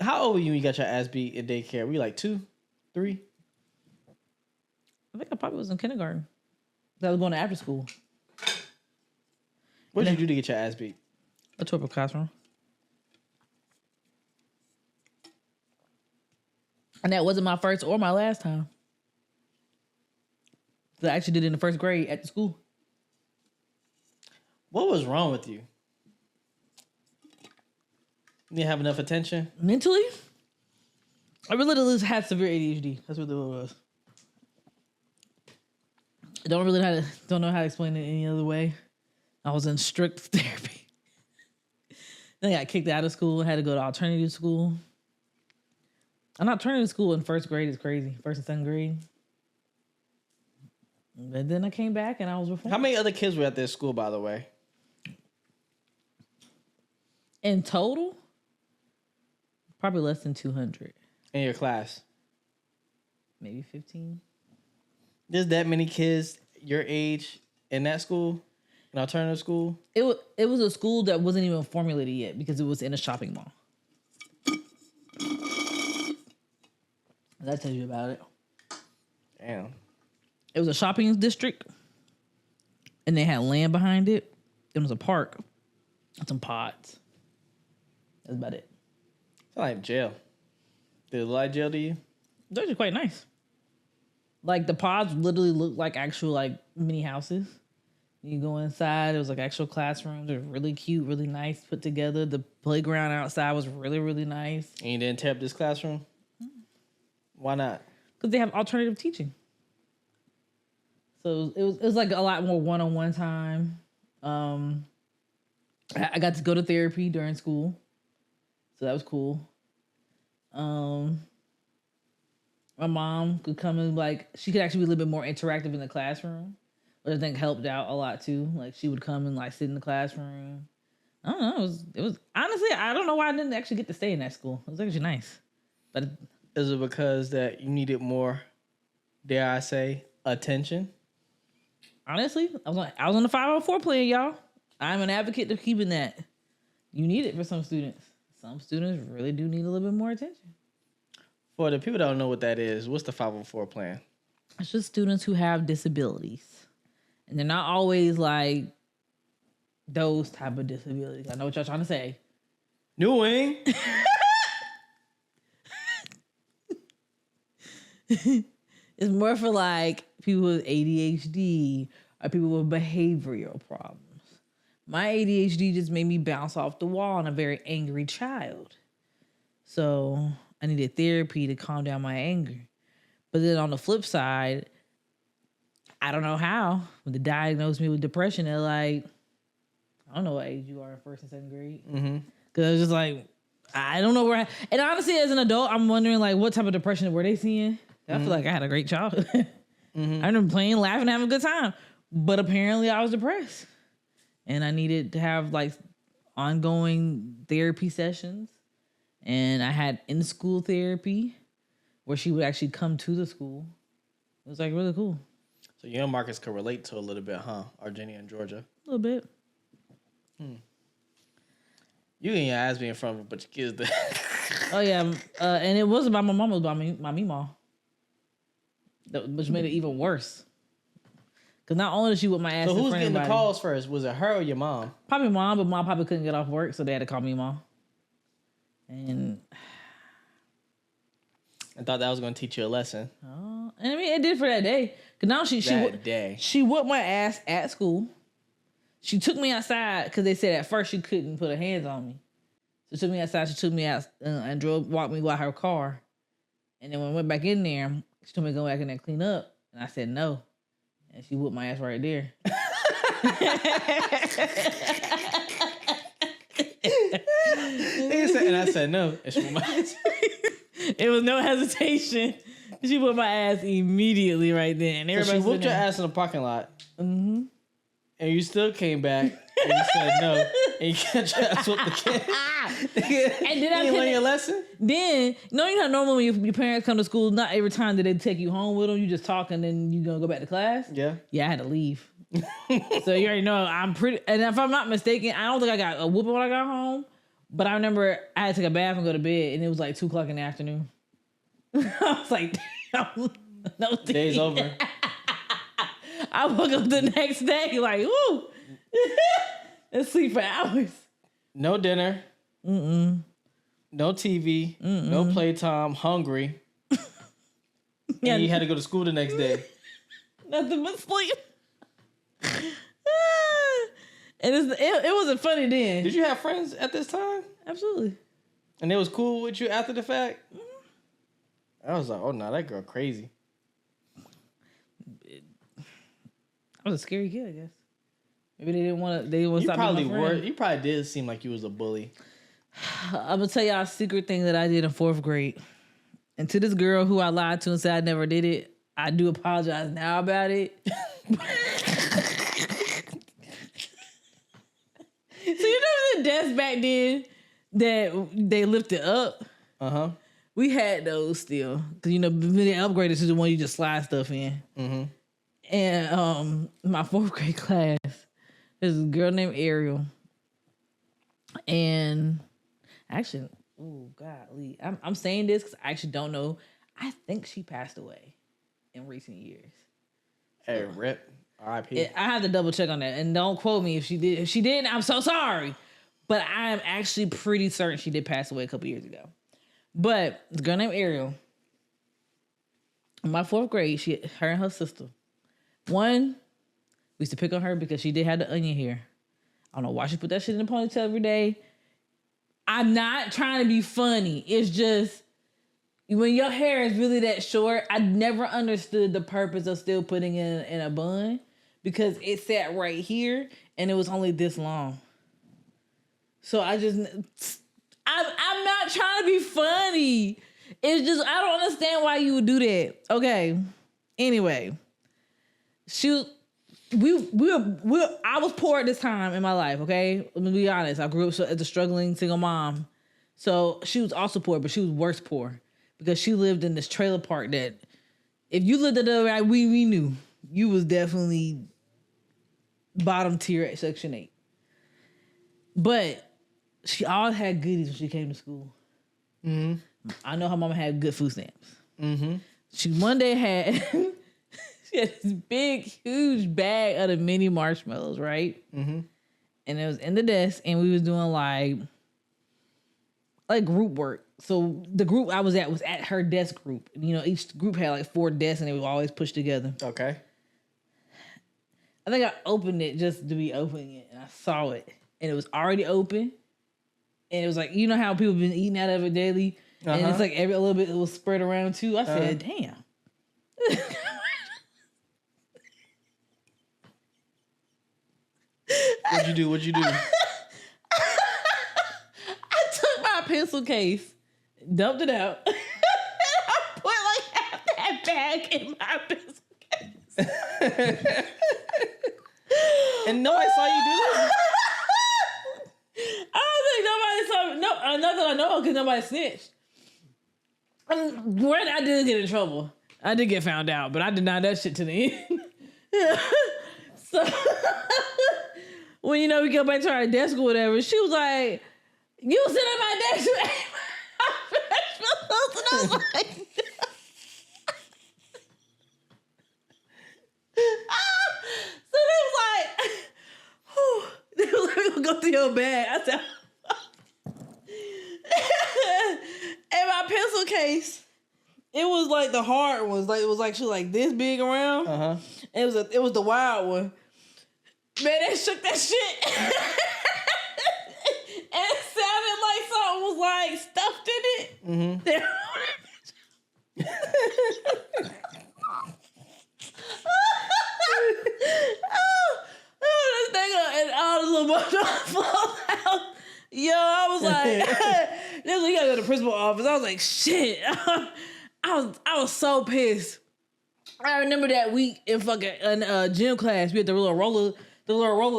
How old were you when you got your ass beat in daycare? Were you like 2, 3? I think I probably was in kindergarten. I was going to after school. What did you do to get your ass beat? I tore up a classroom. And that wasn't my first or my last time. I actually did it in the first grade at the school. What was wrong with you? You didn't have enough attention? Mentally, I really just had severe ADHD. That's what it was. I don't know how to explain it any other way. I was in strict therapy. Then I got kicked out of school. Had to go to alternative school. An alternative school in first grade is crazy. First and second grade. But then I came back and I was reformed. How many other kids were at this school, by the way? In total, probably less than 200. In your class? Maybe 15. There's that many kids your age in that school? An alternative school? It was a school that wasn't even formulated yet because it was in a shopping mall. That tells you about it. Damn. It was a shopping district, and they had land behind it. It was a park and some pods. That's about it. It's like jail. Did it look like jail to you? Those are quite nice. Like the pods literally look like actual like mini houses. You go inside, it was like actual classrooms. They're really cute, really nice, put together. The playground outside was really, really nice. And you didn't tear up this classroom? Why not? Because they have alternative teaching. So it was like a lot more one-on-one time. I got to go to therapy during school. So that was cool. My mom could come in, like, she could actually be a little bit more interactive in the classroom, which I think helped out a lot too. Like she would come and like sit in the classroom. I don't know. It was honestly, I don't know why I didn't actually get to stay in that school. It was actually nice. But is it because that you needed more, dare I say, attention? Honestly, I was on the 504 plan, y'all. I'm an advocate of keeping that. You need it for some students. Some students really do need a little bit more attention. For the people that don't know what that is, what's the 504 plan? It's just students who have disabilities. And they're not always like those type of disabilities. I know what y'all trying to say. Doing. It's more for like people with ADHD or people with behavioral problems. My ADHD just made me bounce off the wall and a very angry child. So I needed therapy to calm down my anger. But then on the flip side, I don't know how, when they diagnosed me with depression, they're like, I don't know what age you are in first and second grade. Mm-hmm. Cause I was just like, I don't know where. And honestly, as an adult, I'm wondering like, what type of depression were they seeing? I feel like I had a great childhood. I remember playing, laughing, having a good time. But apparently I was depressed. And I needed to have like ongoing therapy sessions. And I had in-school therapy where she would actually come to the school. It was like really cool. So young Marcus could relate to a little bit, huh? Virginia and Georgia. A little bit. You and your ass being from a bunch of kids there. Oh yeah. And it wasn't about my mom, it was about my meemaw. Which made it even worse. Because not only did she whip my ass. So in who's front of getting the everybody, calls first? Was it her or your mom? Probably mom, but mom probably couldn't get off work, so they had to call me mom. And I thought that was going to teach you a lesson. and I mean, it did for that day. Because now she whooped my ass at school. She took me outside because they said at first she couldn't put her hands on me. So she took me outside. She took me out and walked me by her car. And then when I went back in there, she told me to go back in there and clean up. And I said no. And she whooped my ass right there. And I said no. And she whooped my ass. It was no hesitation. She whooped my ass immediately right then. So she whooped your ass in the parking lot. Mm-hmm. And you still came back and you said no. And you got your ass whooped again. And then you learn your lesson? Then, you know how normally when your parents come to school, not every time that they take you home with them, you just talk and then you gonna go back to class? Yeah. Yeah, I had to leave. So you already know I'm pretty, and if I'm not mistaken, I don't think I got a whooping when I got home, But I remember I had to take a bath and go to bed, and it was like 2:00 in the afternoon. I was like, damn, no Day's over. I woke up the next day like, woo, and sleep for hours. No dinner. No TV. No playtime. Hungry. Yeah. And you had to go to school the next day. Nothing but sleep. And it wasn't funny then. Did you have friends at this time? Absolutely. And they was cool with you after the fact? I was like, oh no, that girl crazy. I was a scary kid, I guess. Maybe they didn't want to. They didn't want to stop being my friend. You probably did seem like you was a bully. I'm gonna tell y'all a secret thing that I did in 4th grade. And to this girl who I lied to and said I never did it, I do apologize now about it. So you know the desk back then that they lifted up? Uh-huh. We had those still. Cause you know, they upgraded to the one you just slide stuff in. Mm-hmm. And my 4th grade class, there's a girl named Ariel. And actually, oh golly, I'm saying this because I actually don't know. I think she passed away in recent years. Hey, rip. R.I.P. I have to double check on that, and don't quote me if she did. If she didn't, I'm so sorry. But I am actually pretty certain she did pass away a couple years ago. But the girl named Ariel, in my 4th grade, her and her sister. One, we used to pick on her because she did have the onion hair. I don't know why she put that shit in the ponytail every day. I'm not trying to be funny. It's just when your hair is really that short, I never understood the purpose of still putting it in a bun because it sat right here and it was only this long. So I'm not trying to be funny. It's just, I don't understand why you would do that. Okay. Anyway, I was poor at this time in my life, okay? Let me be honest. I grew up as a struggling single mom. So she was also poor, but she was worse poor because she lived in this trailer park that if you lived in the right, we knew you was definitely bottom tier at Section 8. But she always had goodies when she came to school. Mm-hmm. I know her mama had good food stamps. Mm-hmm. She one day had... She had this big, huge bag of the mini marshmallows, right? Mm-hmm. And it was in the desk, and we was doing like group work. So the group I was at her desk group. You know, each group had like 4 desks, and they were always pushed together. Okay. I think I opened it just to be opening it, and I saw it, and it was already open. And it was like, you know how people been eating out of it daily, and it's like a little bit it was spread around too. I said, damn. What'd you do? I took my pencil case, dumped it out, and I put like half that bag in my pencil case. And nobody saw you do this? I don't think nobody saw me. No, not that I know because nobody snitched. I didn't get in trouble. I did get found out, but I denied that shit to the end. So... when, you know, we go back to our desk or whatever, she was like, you sit at my desk, you ate my marshmallows. And I was like, so they was like, we're going to go through your bag. I said, and my pencil case, it was like the hard ones. Like, it was actually like this big around. Uh-huh. It was the wild one. Man, they shook that shit. And it sounded like something was like stuffed in it. Mm-hmm. This nigga and all the little marshmallows fall out. Yo, I was like, this we gotta go to the principal's office. I was like, shit. I was so pissed. I remember that week in fucking gym class, we had the little roller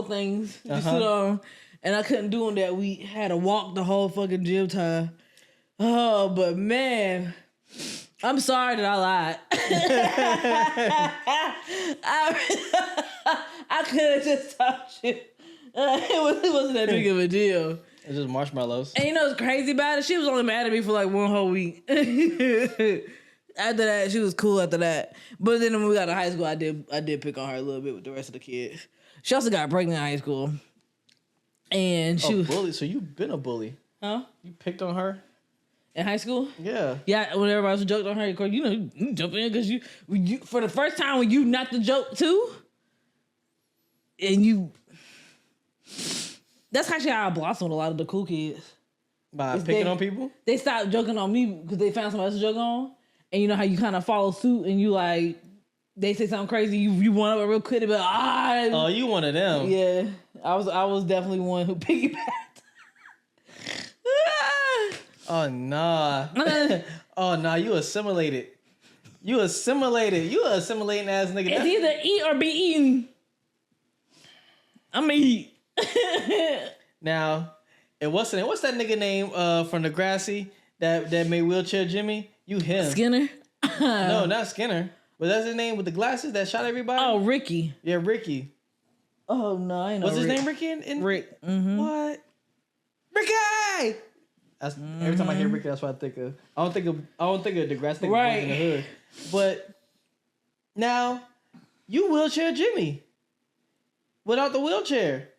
things to sit on, and I couldn't do them that week. Had to walk the whole fucking gym time. Oh, but man, I'm sorry that I lied. I could have just told you. It wasn't that big of a deal. It's just marshmallows. And you know what's crazy about it? She was only mad at me for like one whole week. After that, she was cool after that. But then when we got to high school, I did pick on her a little bit with the rest of the kids. She also got pregnant in high school. And she was bully. So you've been a bully. Huh? You picked on her? In high school? Yeah. Yeah, when everybody was joking on her, of course, you jump in because you for the first time when you not the joke too. And you that's actually how I blossomed a lot of the cool kids. By picking on people? They stopped joking on me because they found somebody else to joke on. And you know how you kind of follow suit and you like, they say something crazy, you want up real quick and be like, oh, you one of them. Yeah. I was definitely one who piggybacked. Oh, nah. Oh, nah, you assimilated. You assimilating ass nigga. It's either eat or be eaten. I'm gonna eat. Now, and what's that nigga name from Degrassi that made Wheelchair Jimmy? You him. Skinner? No, not Skinner. But that's his name with the glasses that shot everybody? Oh, Ricky. Yeah, Ricky. Oh, no, I ain't know What's his name, Ricky? Rick. Mm-hmm. What? Ricky! That's, every time I hear Ricky, that's what I think of. I don't think of Degrassi right in the hood. But now, you Wheelchair Jimmy. Without the wheelchair.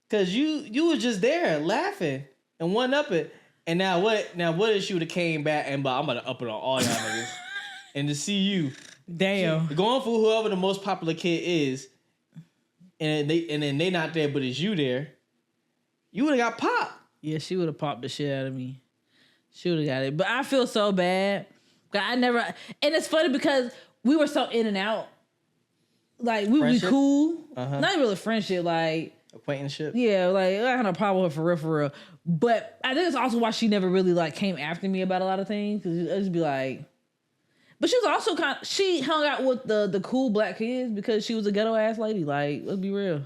Because you was just there laughing and one up it. And now what if she would have came back and I'm going to up it on all y'all niggas. And to see you. Damn. Going for whoever the most popular kid is. And then they not there, but it's you there. You would have got popped. Yeah, she would have popped the shit out of me. She would have got it. But I feel so bad. I never... And it's funny because we were so in and out. Like, we would be cool. Uh-huh. Not really friendship, like... Acquaintanceship? Yeah, like, I had no problem with her for real. But I think it's also why she never really, like, came after me about a lot of things. Because I'd just be like... But she was also she hung out with the cool black kids because she was a ghetto-ass lady. Like, let's be real.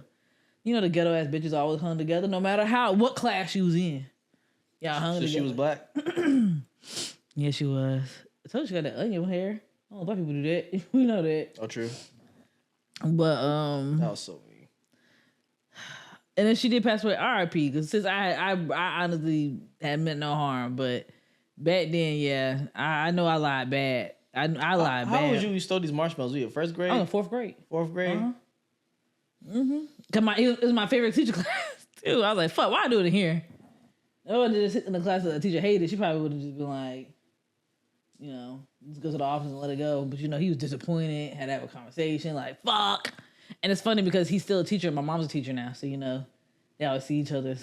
You know the ghetto-ass bitches always hung together no matter what class she was in. Y'all hung together. So she was black? Yeah, she was. I told you she got that onion hair. Oh, black people do that. We know that. Oh, true. But that was so mean. And then she did pass away R.I.P. Because since I honestly had meant no harm, but back then, yeah, I know I lied bad. I lied bad. How was you stole these marshmallows? Were you in first grade? I was in fourth grade. Fourth grade? Uh-huh. Mm-hmm. Cause it was my favorite teacher class too. I was like, "Fuck, why I do it in here?" I would just sit in the class that the teacher hated. She probably would have just been like, you know, just go to the office and let it go. But you know, he was disappointed. Had to have a conversation. Like, fuck. And it's funny because he's still a teacher. My mom's a teacher now, so you know, they always see each other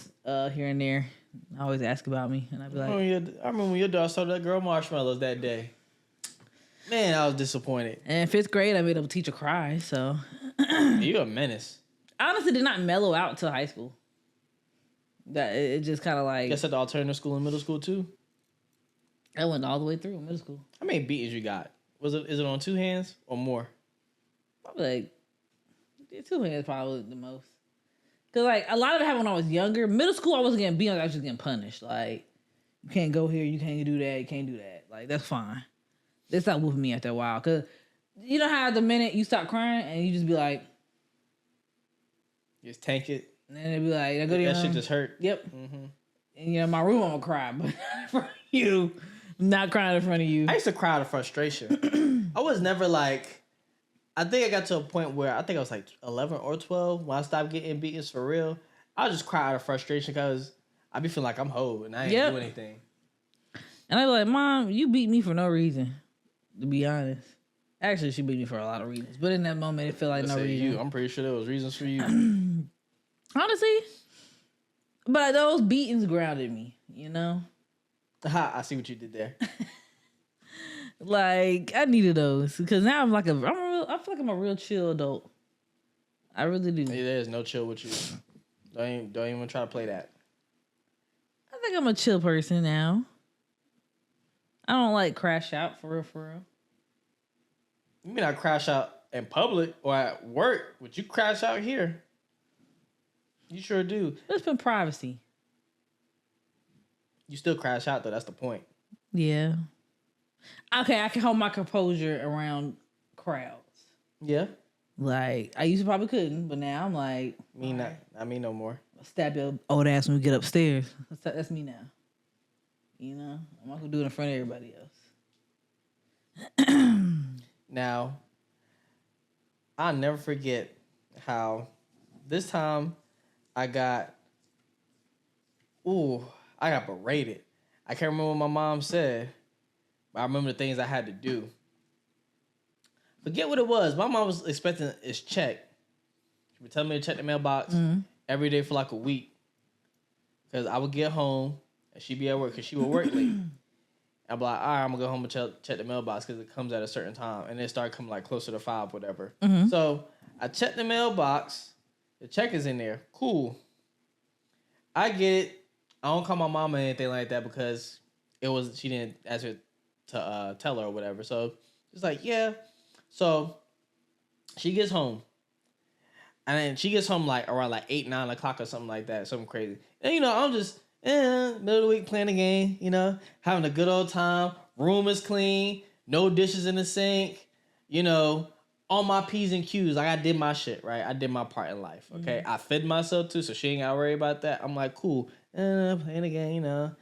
here and there. I always ask about me, and I'd be like, I remember when your dog stole that girl marshmallows that day. Man, I was disappointed. And in fifth grade, I made a teacher cry. So you a menace. I honestly did not mellow out till high school. That it just kind of like. Guess at the alternative school in middle school too. I went all the way through middle school. How many beatings you got? Is it on two hands or more? Probably like 2 hands, probably the most. Cause like a lot of it happened when I was younger. Middle school, I wasn't getting beat. I was actually getting punished. Like, you can't go here. You can't do that. You can't do that. Like, that's fine. They stopped whooping me after a while. Cause you know how the minute you stop crying and you just be like, just tank it. And then they be like, go to your that room. shit just hurt. Yep. Mm-hmm. And you know, my room, I'm gonna cry, but not in front of you. I'm not crying in front of you. I used to cry out of frustration. I was never like, I think I got to a point where I think I was like 11 or 12 when I stopped getting beatings for real. I would just cry out of frustration because I be feeling like I'm hoe and I ain't do anything. And I be like, Mom, you beat me for no reason, to be honest. Actually, she beat me for a lot of reasons. But in that moment, it felt like no reason. I'm pretty sure there was reasons for you. Honestly. But those beatings grounded me, you know? I see what you did there. Like, I needed those. Because now I feel like I'm a real chill adult. I really do. Hey, there's no chill with you. Don't even try to play that. I think I'm a chill person now. I don't like crash out for real. You mean I crash out in public or at work, but you crash out here. You sure do. It's been privacy. You still crash out though, that's the point. Yeah. Okay, I can hold my composure around crowds. Yeah. Like, I used to probably couldn't, but now I'm like... I mean no more. Stab your old ass when we get upstairs. That's me now. You know, I'm not gonna do it in front of everybody else. Now, I'll never forget how this time I got berated. I can't remember what my mom said, but I remember the things I had to do. Forget what it was. My mom was expecting his check. She would tell me to check the mailbox every day for like a week. Because I would get home and she'd be at work because she would work late. I'd be like, all right, I'm going to go home and check the mailbox because it comes at a certain time. And it started coming like closer to 5, whatever. So I checked the mailbox. The check is in there. Cool. I get it. I don't call my mom or anything like that because she didn't ask her to tell her or whatever. So it's like, yeah. So she gets home. And then she gets home like around like 8, 9 o'clock or something like that. Something crazy. And, you know, I'm just middle of the week playing the game, you know, having a good old time. Room is clean. No dishes in the sink. You know, on my P's and Q's. Like, I did my shit, right? I did my part in life, okay? I fed myself, too, so she ain't got to worry about that. I'm like, cool. Playing the game, you know,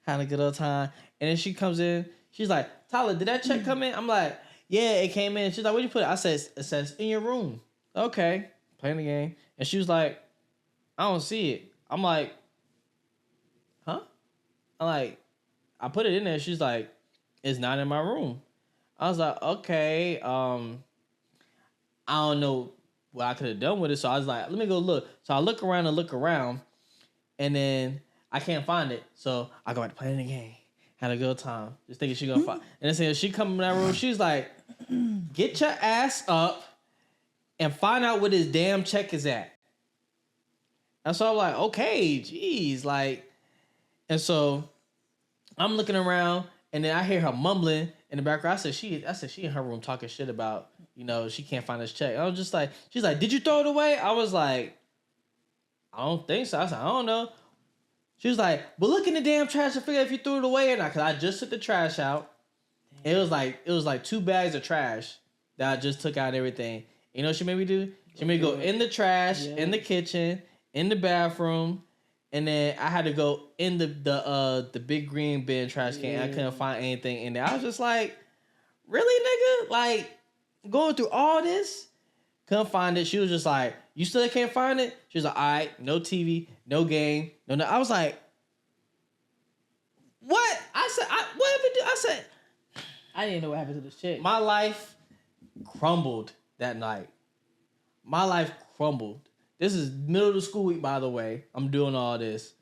having a good old time. And then she comes in. She's like, Tyler, did that check come in? I'm like, yeah, it came in. She's like, where'd you put it? I said, it says in your room. Okay. Playing the game. And she was like, I don't see it. I'm like, huh? I'm like, I put it in there. She's like, it's not in my room. I was like, okay. I don't know what I could have done with it. So I was like, let me go look. So I look around. And then I can't find it. So I go back to playing the game. Had a good time. Just thinking she gonna find. And then she come in that room. She's like, get your ass up and find out where this damn check is at. And so I'm like, okay, geez, like, and so I'm looking around, and then I hear her mumbling in the background. I said she in her room talking shit about, you know, she can't find this check. I was just like, she's like, did you throw it away? I was like, I don't think so. I said, I don't know. She was like, but look in the damn trash to figure out if you threw it away or not. Cause I just took the trash out. It was like 2 bags of trash that I just took out everything. You know what she made me do? She made me go in the trash, in the kitchen, in the bathroom, and then I had to go in the big green bin trash can. I couldn't find anything in there. I was just like, really, nigga? Like, going through all this? Couldn't find it. She was just like, you still can't find it? She was like, all right, no TV, no game, no. I was like, what? I said, what did we do? I said, I didn't know what happened to this chick. My life crumbled that night. My life crumbled. This is middle of the school week, by the way. I'm doing all this.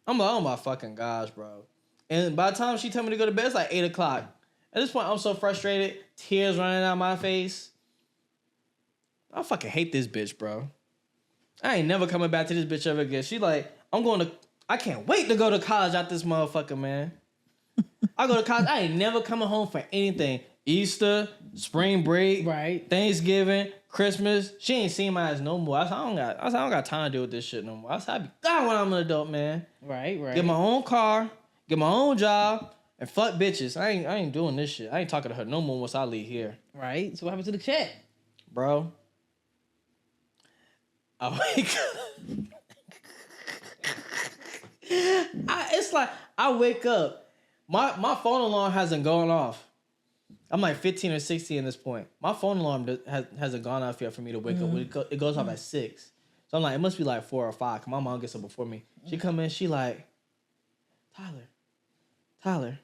I'm like, oh my fucking gosh, bro. And by the time she told me to go to bed, it's like 8 o'clock. At this point, I'm so frustrated. Tears running out my face. I fucking hate this bitch, bro. I ain't never coming back to this bitch ever again. She like, I can't wait to go to college out this motherfucker, man. I go to college. I ain't never coming home for anything. Easter, spring break, right? Thanksgiving, Christmas. She ain't seen my ass no more. I don't got time to deal with this shit no more. I said, I be gone when I'm an adult, man. Right. Get my own car, get my own job, and fuck bitches. I ain't doing this shit. I ain't talking to her no more once I leave here. Right. So what happened to the chat, bro? I wake up. It's like I wake up. My phone alarm hasn't gone off. I'm like 15 or 16 at this point. My phone alarm hasn't gone off yet for me to wake up. It goes off at 6. So I'm like, it must be like 4 or 5. Cause my mom gets up before me. She come in, she like, Tyler.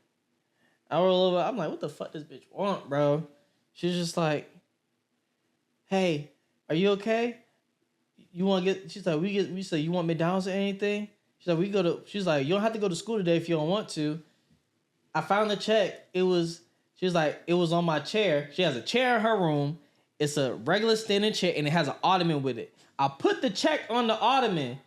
I roll over. I'm like, what the fuck this bitch want, bro? She's just like, hey, are you okay? You want to get? She's like, we say you want McDonald's or anything? She's like, she's like, you don't have to go to school today if you don't want to. I found the check. She was like, it was on my chair. She has a chair in her room. It's a regular standing chair, and it has an ottoman with it. I put the check on the ottoman.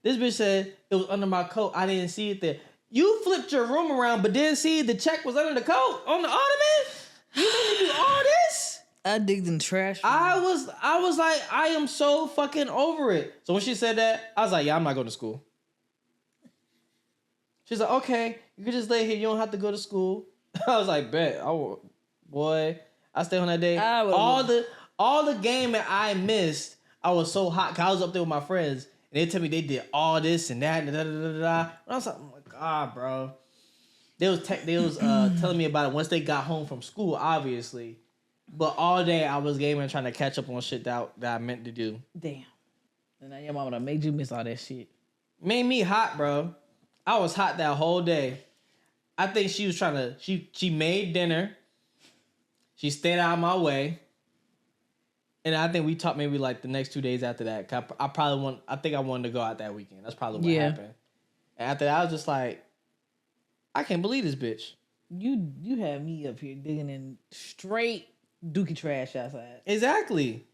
This bitch said it was under my coat. I didn't see it there. You flipped your room around, but didn't see the check was under the coat on the ottoman? You made me do all this? I digged in the trash. I was like, I am so fucking over it. So when she said that, I was like, yeah, I'm not going to school. She's like, okay, you can just lay here. You don't have to go to school. I was like, bet. Boy, I stayed on that day. All the gaming I missed, I was so hot. Cause I was up there with my friends. And they tell me they did all this and that and da da da da da. And I was like, oh my God, bro. They was telling me about it once they got home from school, obviously. But all day I was gaming and trying to catch up on shit that I meant to do. Damn. And now your mama done made you miss all that shit. Made me hot, bro. I was hot that whole day. I think she was trying to... She made dinner. She stayed out of my way. And I think we talked maybe like the next 2 days after that. I think I wanted to go out that weekend. That's probably what happened. And after that, I was just like, I can't believe this bitch. You had me up here digging in straight dookie trash outside. Exactly.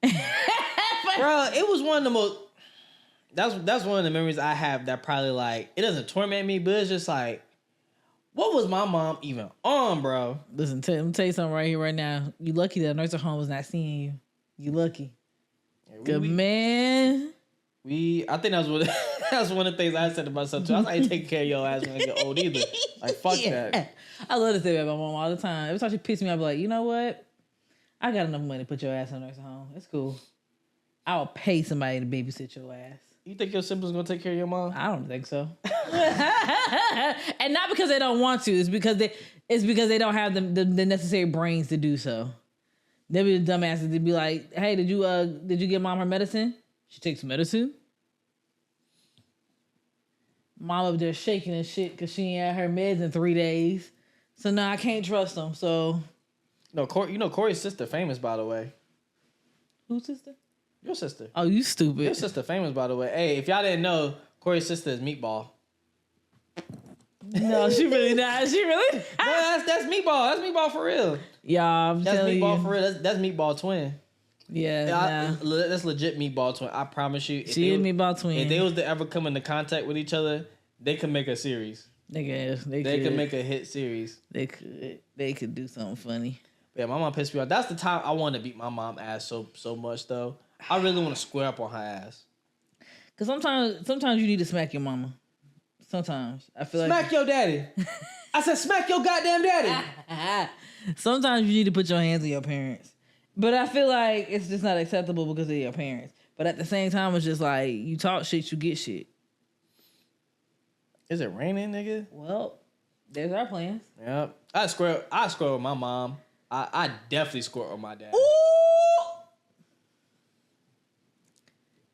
Bro, it was one of the most... That's one of the memories I have that probably like... It doesn't torment me, but it's just like... What was my mom even on, bro? Listen, let me tell you something right here, right now. You lucky that nursing home was not seeing you. You lucky. Good man. I think that's one of the things I said to myself too. I was like, I ain't taking care of your ass when I get old either. Like, fuck that. I love to say about my mom all the time. Every time she pissed me off, I'd be like, you know what? I got enough money to put your ass in a nursing home. It's cool. I'll pay somebody to babysit your ass. You think your siblings gonna take care of your mom? I don't think so. And not because they don't want to. It's because they don't have the necessary brains to do so. They be the dumbasses to be like, hey, did you get mom her medicine? She takes medicine. Mom up there shaking and shit because she ain't had her meds in 3 days. So now I can't trust them. So no, Corey's sister famous, by the way. Whose sister? Your sister. Oh, you stupid. Your sister famous, by the way. Hey, if y'all didn't know, Corey's sister is Meatball. No, she really not. She really not. No, that's Meatball. That's Meatball for real. Yeah, that's Meatball for real. That's Meatball twin. Yeah, that's legit Meatball twin. I promise you. She is Meatball twin. If they was to ever come into contact with each other, they could make a series. They could make a hit series. They could do something funny. Yeah, my mom pissed me off. That's the time I wanted to beat my mom ass so much though. I really want to square up on her ass. Cause sometimes you need to smack your mama. Sometimes I feel smack your daddy. I said smack your goddamn daddy. Sometimes you need to put your hands on your parents, but I feel like it's just not acceptable because of your parents. But at the same time, it's just like you talk shit, you get shit. Is it raining, nigga? Well, there's our plans. Yep. I square with my mom. I definitely square with my dad. Ooh!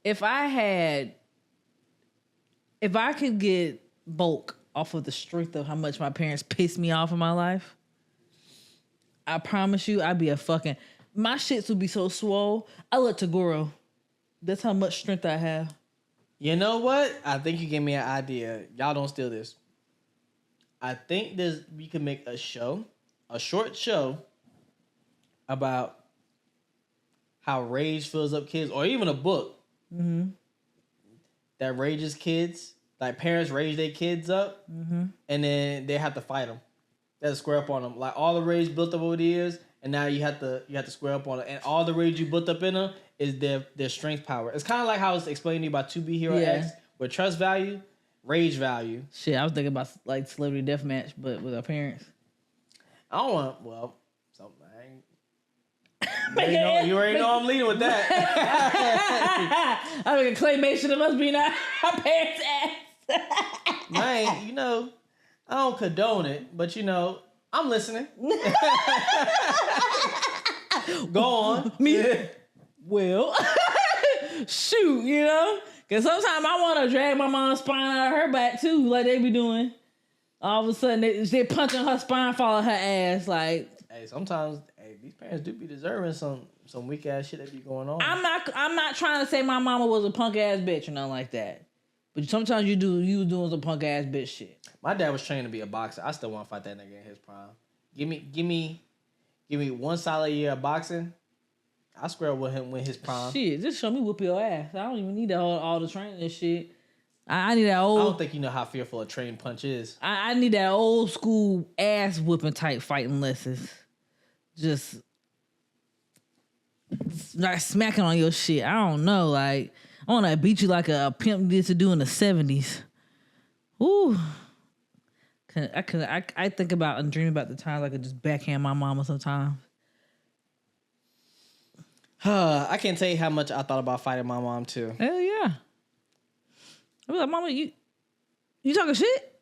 If I could get bulk off of the strength of how much my parents pissed me off in my life, I promise you, I'd be my shits would be so swole. I look to Tagoro. That's how much strength I have. You know what? I think you gave me an idea. Y'all don't steal this. I think we could make a short show about how rage fills up kids, or even a book that rages kids. Like parents rage their kids up, and then they have to fight them. They have to square up on them. Like all the rage built up over the years, and now you have to square up on it. And all the rage you built up in them is their strength power. It's kind of like how I was explaining to you about 2B Hero X, with trust value, rage value. Shit, I was thinking about like celebrity deathmatch, but with our parents. I don't want. Well, something. You already know I'm leading with that. I mean, claymation. It must be not our parents' ass. Man, I don't condone it, but I'm listening. Go on. Me? Well, shoot, because sometimes I want to drag my mom's spine out of her back too, like they be doing. All of a sudden, they punching her spine, fall her ass, like. Hey, sometimes, these parents do be deserving some weak ass shit that be going on. I'm not trying to say my mama was a punk ass bitch or nothing like that. But sometimes you was doing some punk ass bitch shit. My dad was trained to be a boxer. I still want to fight that nigga in his prime. Give me 1 solid year of boxing. I square with him when his prime. Shit, just show me whoop your ass. I don't even need that all the training and shit. I need that old. I don't think you know how fearful a trained punch is. I need that old school ass whooping type fighting lessons. Just like smacking on your shit. I don't know. Like, I want to beat you like a pimp used to do in the 70s. Ooh. I think about and dream about the times I could just backhand my mama sometimes. I can't tell you how much I thought about fighting my mom too. Hell yeah. I be like, Mama, you talking shit?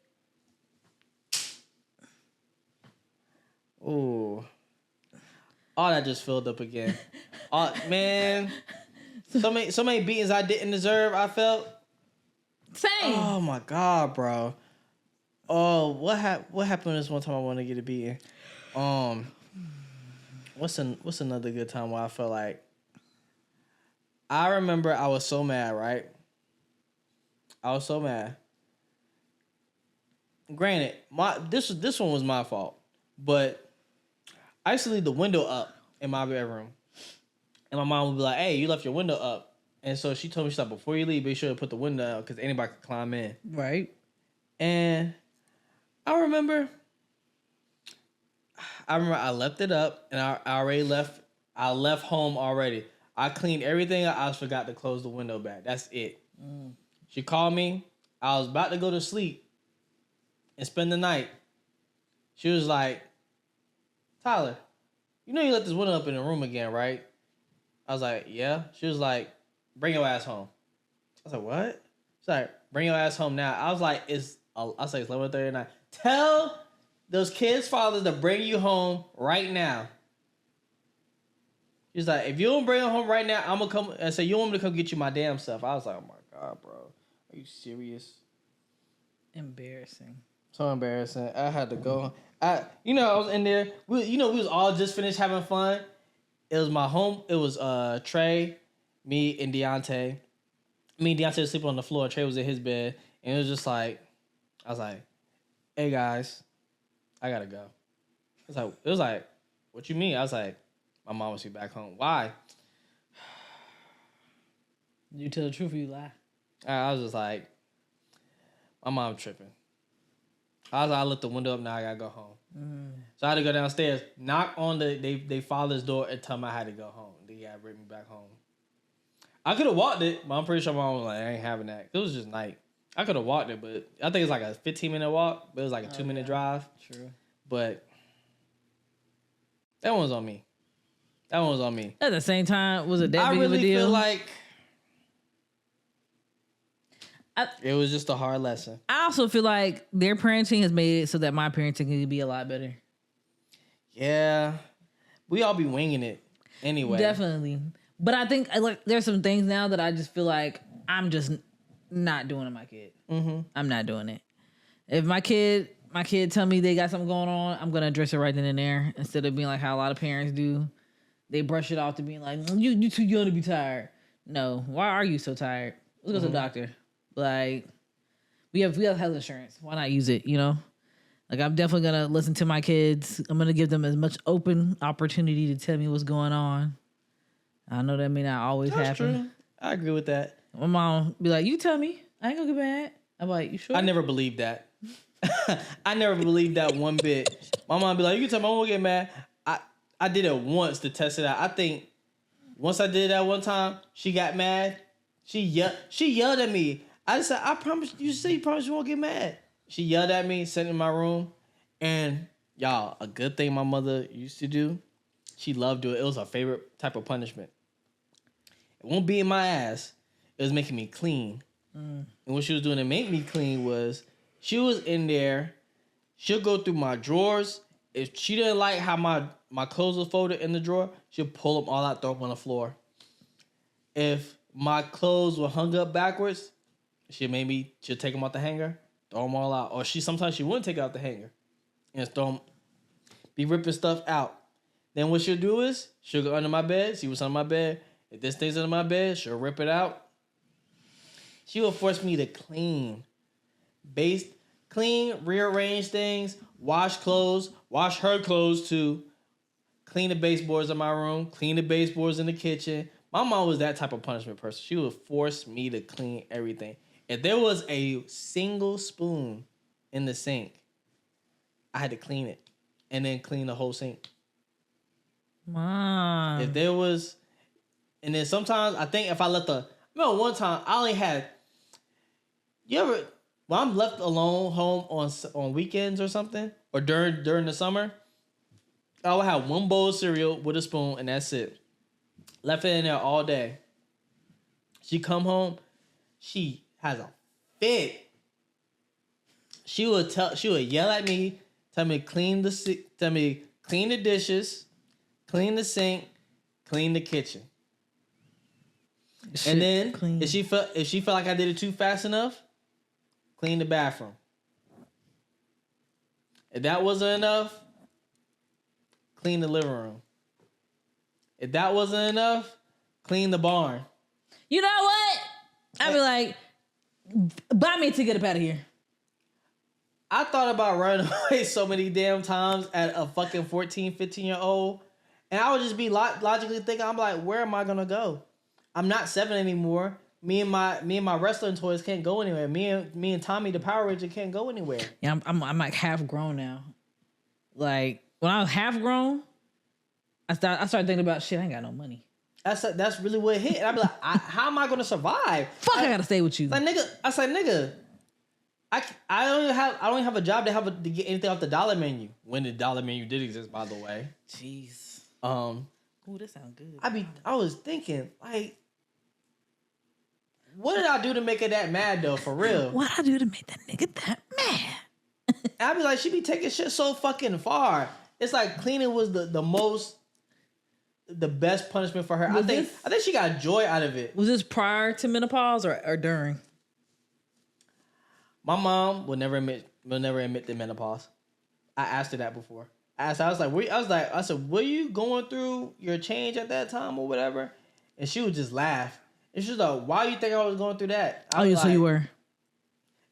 Ooh. All that just filled up again. Man. So many beatings I didn't deserve, I felt. Same. Oh my God, bro. Oh, what happened this one time I wanted to get a beating? What's another good time where I felt like I remember I was so mad, right? I was so mad. Granted, this one was my fault, but I used to leave the window up in my bedroom, and my mom would be like, "Hey, you left your window up," and so she told me, "She's like, before you leave, be sure to put the window out because anybody could climb in." Right. And I remember I left it up, and I already left. I left home already. I cleaned everything up. I just forgot to close the window back. That's it. She called me. I was about to go to sleep and spend the night. She was like, "Tyler, you know you let this window up in the room again, right?" I was like, "Yeah." She was like, "Bring your ass home." I was like, "What?" She's like, "Bring your ass home now." I was like, it's 11:30 at night. Tell those kids' fathers to bring you home right now. She's like, "If you don't bring them home right now, I'm gonna come and say you want me to come get you my damn stuff." I was like, "Oh my God, bro. Are you serious?" Embarrassing. So embarrassing. I had to go. I was in there. We was all just finished having fun. It was my home. It was Trey, me, and Deontay. Me and Deontay was sleeping on the floor. Trey was in his bed. And it was just like, I was like, "Hey guys, I gotta go." It was like, "What you mean?" I was like, "My mom wants me back home." Why? You tell the truth or you lie? I was just like, my mom tripping. I was like, I left the window up, now I gotta go home. So I had to go downstairs, knock on they father's door and tell them I had to go home. They gotta bring me back home. I could have walked it, but I'm pretty sure my mom was like, "I ain't having that." It was just night. I could have walked it, but I think it's like a 15-minute walk, but it was like a 2-minute drive. True. But that one was on me. That one was on me. At the same time, was it that I big really of a deal? feel like it was just a hard lesson. I also feel like their parenting has made it so that my parenting can be a lot better. Yeah. We all be winging it anyway. Definitely. But I think there's some things now that I just feel like I'm just not doing to my kid. Mm-hmm. I'm not doing it. If my kid tell me they got something going on, I'm gonna address it right then and there instead of being like how a lot of parents do. They brush it off to being like, you too young to be tired. No, why are you so tired? Let's go to the doctor. Like we have health insurance. Why not use it? You know, like I'm definitely gonna listen to my kids. I'm gonna give them as much open opportunity to tell me what's going on. I know that may not always That's happen. true. I agree with that. My mom be like, "You tell me, I ain't gonna get mad." I'm like, "You sure?" I never believed that. I never believed that one bit. My mom be like, "You can tell me I won't get mad." I did it once to test it out. I think once I did that one time, she got mad. She yelled at me. I said, "I promise you say you promise you won't get mad." She yelled at me, sat in my room, and y'all, a good thing my mother used to do, she loved doing it. It was her favorite type of punishment. It won't be in my ass. It was making me clean. And what she was doing to make me clean was she was in there. She'll go through my drawers. If she didn't like how my clothes were folded in the drawer, she'll pull them all out, throw them on the floor. If my clothes were hung up backwards, she'll take them out the hanger, throw them all out. Or sometimes she wouldn't take out the hanger and be ripping stuff out. Then what she'll do is she'll go under my bed, see what's under my bed. If this thing's under my bed, she'll rip it out. She will force me to clean, rearrange things, wash clothes, wash her clothes too, clean the baseboards in my room, clean the baseboards in the kitchen. My mom was that type of punishment person. She would force me to clean everything. If there was a single spoon in the sink, I had to clean it and then clean the whole sink. Mom. If there was, and then sometimes I think if I remember one time I only had, when I'm left alone home on weekends or something, or during the summer, I would have one bowl of cereal with a spoon and that's it. Left it in there all day. She come home, she has a fit. She would yell at me, tell me to clean the dishes, clean the sink, clean the kitchen. And then clean. if she felt like I did it too fast enough, clean the bathroom. If that wasn't enough, clean the living room. If that wasn't enough, clean the barn. You know what? I'd be like, buy me a ticket up out of here. I thought about running away so many damn times at a fucking 14, 15-year-old. And I would just be logically thinking, I'm like, where am I going to go? I'm not 7 anymore. Me and my wrestling toys can't go anywhere. Me and Tommy the Power Ranger can't go anywhere. Yeah, I'm like half grown now. Like when I was half grown, I started thinking about shit. I ain't got no money. That's really what hit. And I'd be like, how am I gonna survive? I gotta stay with you. Like nigga, I don't even have a job to get anything off the dollar menu. When the dollar menu did exist, by the way. Jeez. Ooh, that sounds good. I was thinking like. What did I do to make her that mad though? For real. What did I do to make that nigga that mad? And I'd be like, she be taking shit so fucking far. It's like cleaning was the best punishment for her. I think she got joy out of it. Was this prior to menopause or during? My mom will never admit the menopause. I asked her that before. I was like, were you going through your change at that time or whatever? And she would just laugh. And she was like, why do you think I was going through that? So you were.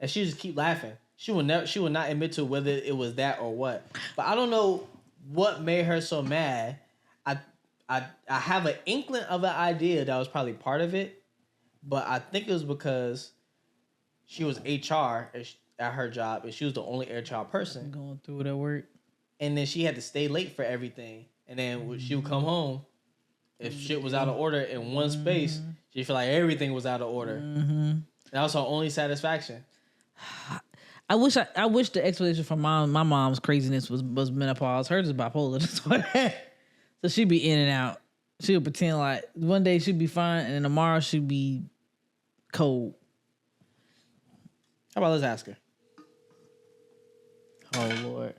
And she just keep laughing. She would not admit to whether it was that or what. But I don't know what made her so mad. I have an inkling of an idea that was probably part of it. But I think it was because she was HR at her job and she was the only HR person. Going through it at work. And then she had to stay late for everything. And then when she would come home, if shit was out of order in one space, she felt like everything was out of order. Mm-hmm. That was her only satisfaction. I wish the explanation for my mom's craziness was menopause. Hers is bipolar. So she'd be in and out. She would pretend like one day she'd be fine and then tomorrow she'd be cold. How about let's ask her? Oh, Lord.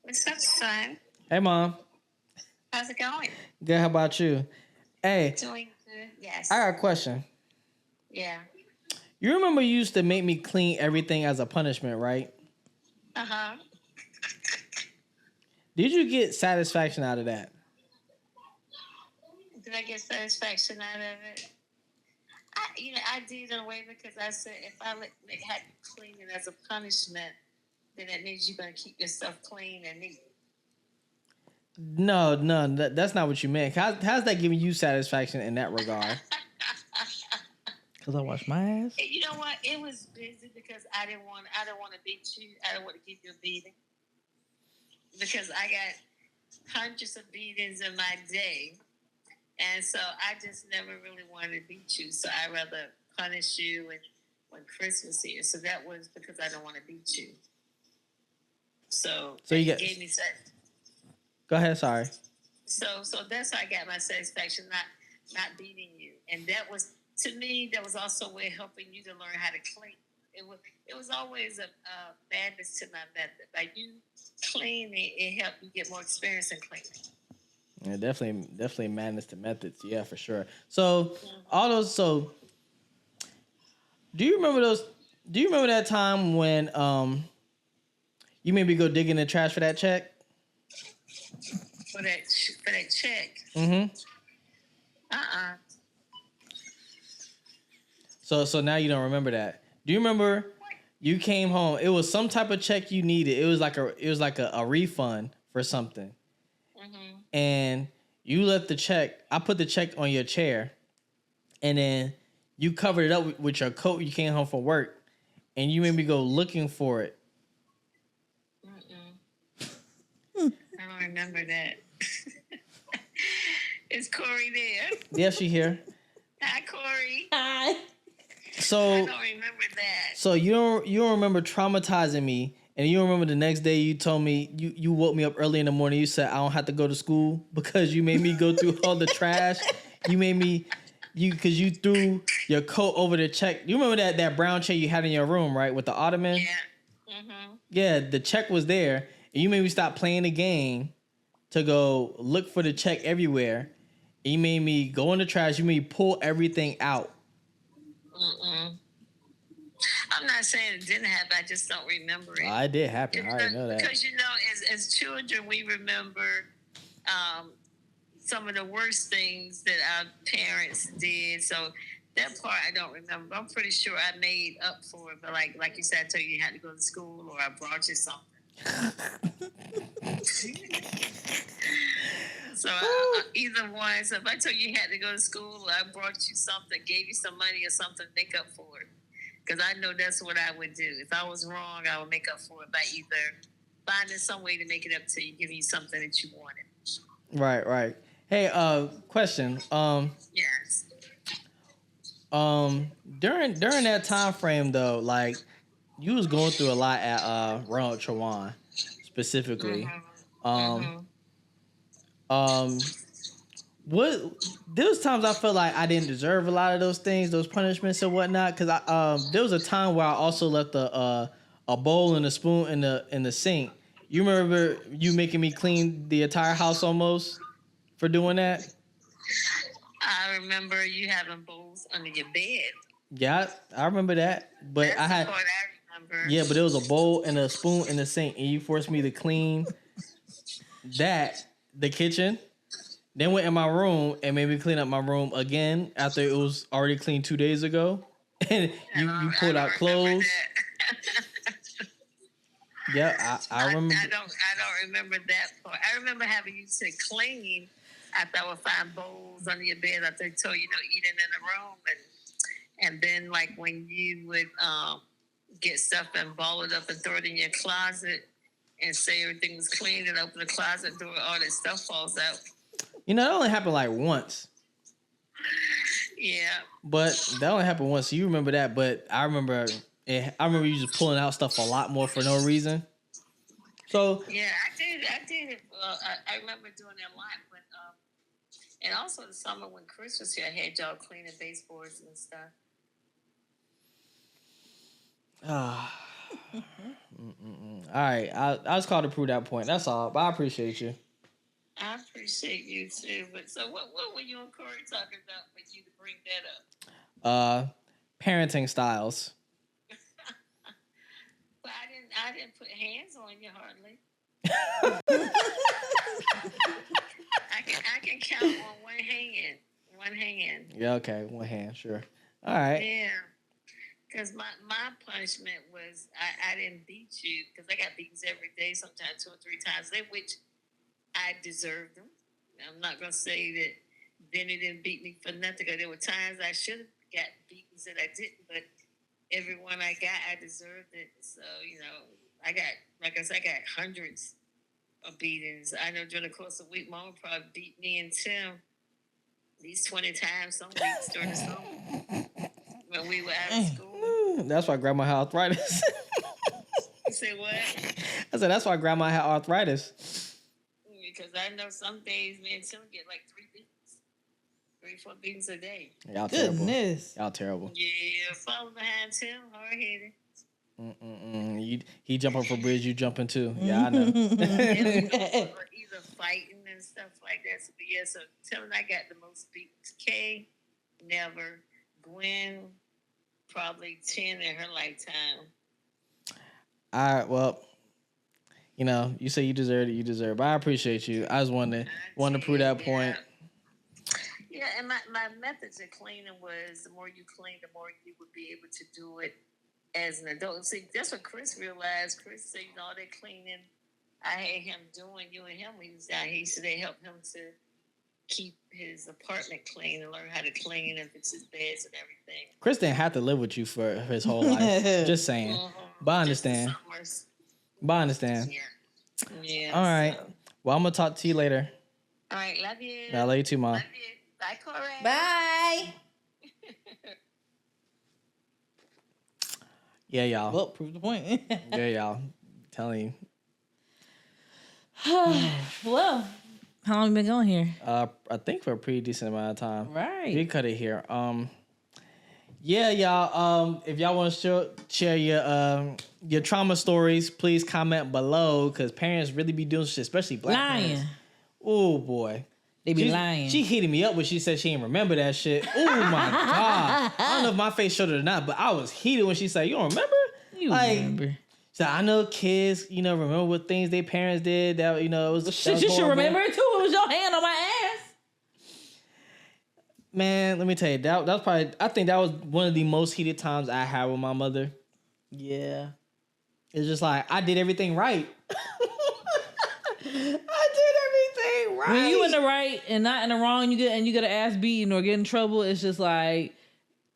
What's up, son? Hey, Mom. How's it going? Good. How about you? Hey. Doing good. Yes. I got a question. Yeah. You remember you used to make me clean everything as a punishment, right? Uh-huh. Did you get satisfaction out of that? Did I get satisfaction out of it? I did in a way because I said if I had to clean it as a punishment, then that means you're going to keep yourself clean and neat. No, that's not what you meant. How's that giving you satisfaction in that regard? Because I washed my ass. And you know what? It was busy because I didn't want to beat you. I don't want to give you a beating because I got hundreds of beatings in my day, and so I just never really wanted to beat you. So I rather punish you when Christmas here. So that was because I don't want to beat you. So you gave me sex. Go ahead, sorry. So that's how I got my satisfaction, not beating you. And that was, to me, that was also a way of helping you to learn how to clean. It was always a madness to my method. Like you cleaning, it helped you get more experience in cleaning. Yeah, definitely madness to methods. Yeah, for sure. So all those. So do you remember those? Do you remember that time when you made me go dig in the trash for that check? For that check. Mm-hmm. So now you don't remember that. Do you remember you came home? It was some type of check you needed. It was like a refund for something. Mm-hmm. And you left the check. I put the check on your chair, and then you covered it up with your coat. You came home from work, and you made me go looking for it. I don't remember that. Is Corey there? Yeah, she here. Hi, Corey. Hi. So I don't remember that. So you don't remember traumatizing me, and you remember the next day you told me you woke me up early in the morning. You said I don't have to go to school because you made me go through all the trash. You made me because you threw your coat over the check. You remember that brown chair you had in your room, right, with the ottoman? Yeah. Mm-hmm. Yeah, the check was there, and you made me stop playing the game to go look for the check everywhere. And you made me go in the trash. You made me pull everything out. Mm-mm. I'm not saying it didn't happen. I just don't remember it. It did happen. I already know that. Because as children, we remember some of the worst things that our parents did. So that part I don't remember. I'm pretty sure I made up for it. But like you said, I told you you had to go to school, or I brought you something. So either one. So if I told you you had to go to school, or I brought you something, gave you some money or something, make up for it. Because I know that's what I would do. If I was wrong, I would make up for it by either finding some way to make it up to you, giving you something that you wanted. Right. Hey, question. Yes. During that time frame though, like you was going through a lot at Ronald Trawan specifically. What there was times I felt like I didn't deserve a lot of those things, those punishments and whatnot. Because there was a time where I also left a bowl and a spoon in the sink. You remember you making me clean the entire house almost for doing that? I remember you having bowls under your bed. Yeah, I remember that. But That's I had the part I remember. Yeah, but it was a bowl and a spoon in the sink, and you forced me to clean the kitchen. Then went in my room and made me clean up my room again after it was already cleaned 2 days ago. And you pulled out clothes. Yeah, I remember. I don't remember that part. I remember having you to clean after I would find bowls under your bed after I told you eating in the room, and then like when you would get stuff and ball it up and throw it in your closet and say everything was clean and open the closet door, all that stuff falls out. That only happened like once. Yeah. But that only happened once. So you remember that, but I remember you just pulling out stuff a lot more for no reason. So yeah, I did it. I remember doing it a lot, but and also the summer when Chris was here, I had y'all cleaning baseboards and stuff. All right, I was called to prove that point. That's all. But I appreciate you. I appreciate you too. But so, what were you and Corey talking about for you to bring that up? Parenting styles. But I didn't put hands on you hardly. I can count on one hand. One hand. Yeah. Okay. One hand. Sure. All right. Yeah. Because my punishment was I didn't beat you because I got beatings every day, sometimes 2 or 3 times a day, which I deserved them. I'm not going to say that Benny didn't beat me for nothing because there were times I should have got beatings that I didn't, but every one I got, I deserved it. So, I got, like I said, I got hundreds of beatings. I know during the course of the week, Mama probably beat me and Tim at least 20 times some weeks during the summer when we were out of school. That's why Grandma had arthritis. You say what? I said, that's why Grandma had arthritis. Because I know some days me and Tim get like 3 beatings. 3-4 beatings a day. Y'all Goodness. Y'all terrible. Yeah, follow behind Tim, hard-headed. He jump off a bridge, you jumping too. Yeah, I know. Or either fighting and stuff like that. So, yeah, so Tim and I got the most beatings. Kay, never. Gwen, probably 10 in her lifetime. All right, well, you say you deserve it, you deserve it. But I appreciate you. I just wanted to prove that point. Yeah, and my methods of cleaning was the more you clean, the more you would be able to do it as an adult. See, that's what Chris realized. Chris said, all that cleaning I had him doing, you and him, when he was down here, he said they helped him to keep his apartment clean and learn how to clean and fix his beds and everything. Chris didn't have to live with you for his whole life. Just saying. But I understand. Yeah. All right. So. Well, I'm going to talk to you later. All right. Love you. I love you too, Mom. Love you. Bye, Corey. Bye. Yeah, y'all. Well, prove the point. Yeah, y'all. I'm telling you. Well, How long you been going here? I think for a pretty decent amount of time. Right. We cut it here. Yeah, y'all. If y'all want to share your trauma stories, please comment below because parents really be doing shit, especially black parents. Oh boy, they be lying. She heated me up when she said she didn't remember that shit. Oh my god, I don't know if my face showed it or not, but I was heated when she said, "You don't remember?" You remember? So I know kids, remember what things their parents did. That it was. Well, shit, you should remember it too. It was your hand on my ass. Man, let me tell you, that was probably, I think that was one of the most heated times I had with my mother. Yeah. It's just like, I did everything right. I did everything right. When you in the right and not in the wrong, you get an ass beaten or get in trouble, it's just like,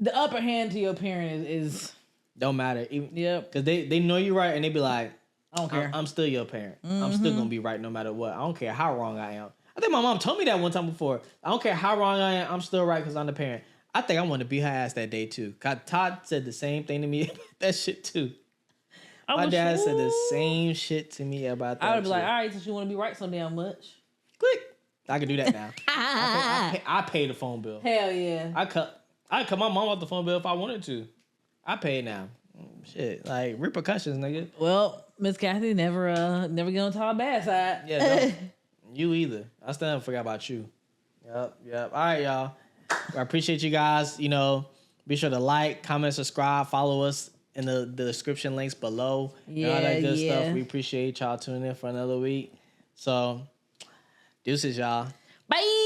the upper hand to your parent is don't matter. Yep. Because they know you're right and they be like, I don't care. I'm still your parent. I'm still going to be right no matter what. I don't care how wrong I am. I think my mom told me that one time before. I don't care how wrong I am. I'm still right because I'm the parent. I think I want to beat her ass that day too. Todd said the same thing to me about that shit too. My dad said the same shit to me about that. I would be like, all right, since you want to be right so damn much. Click. I can do that now. I pay the phone bill. Hell yeah. I cut my mom off the phone bill if I wanted to. I pay it now. Shit, like repercussions, nigga. Well, Miss Kathy never get on top bad side. Yeah, no. You either. I still haven't forgot about you. Yep. All right, y'all. I appreciate you guys. Be sure to like, comment, subscribe, follow us in the description links below. Yeah, all that good stuff. We appreciate y'all tuning in for another week. So, deuces, y'all. Bye.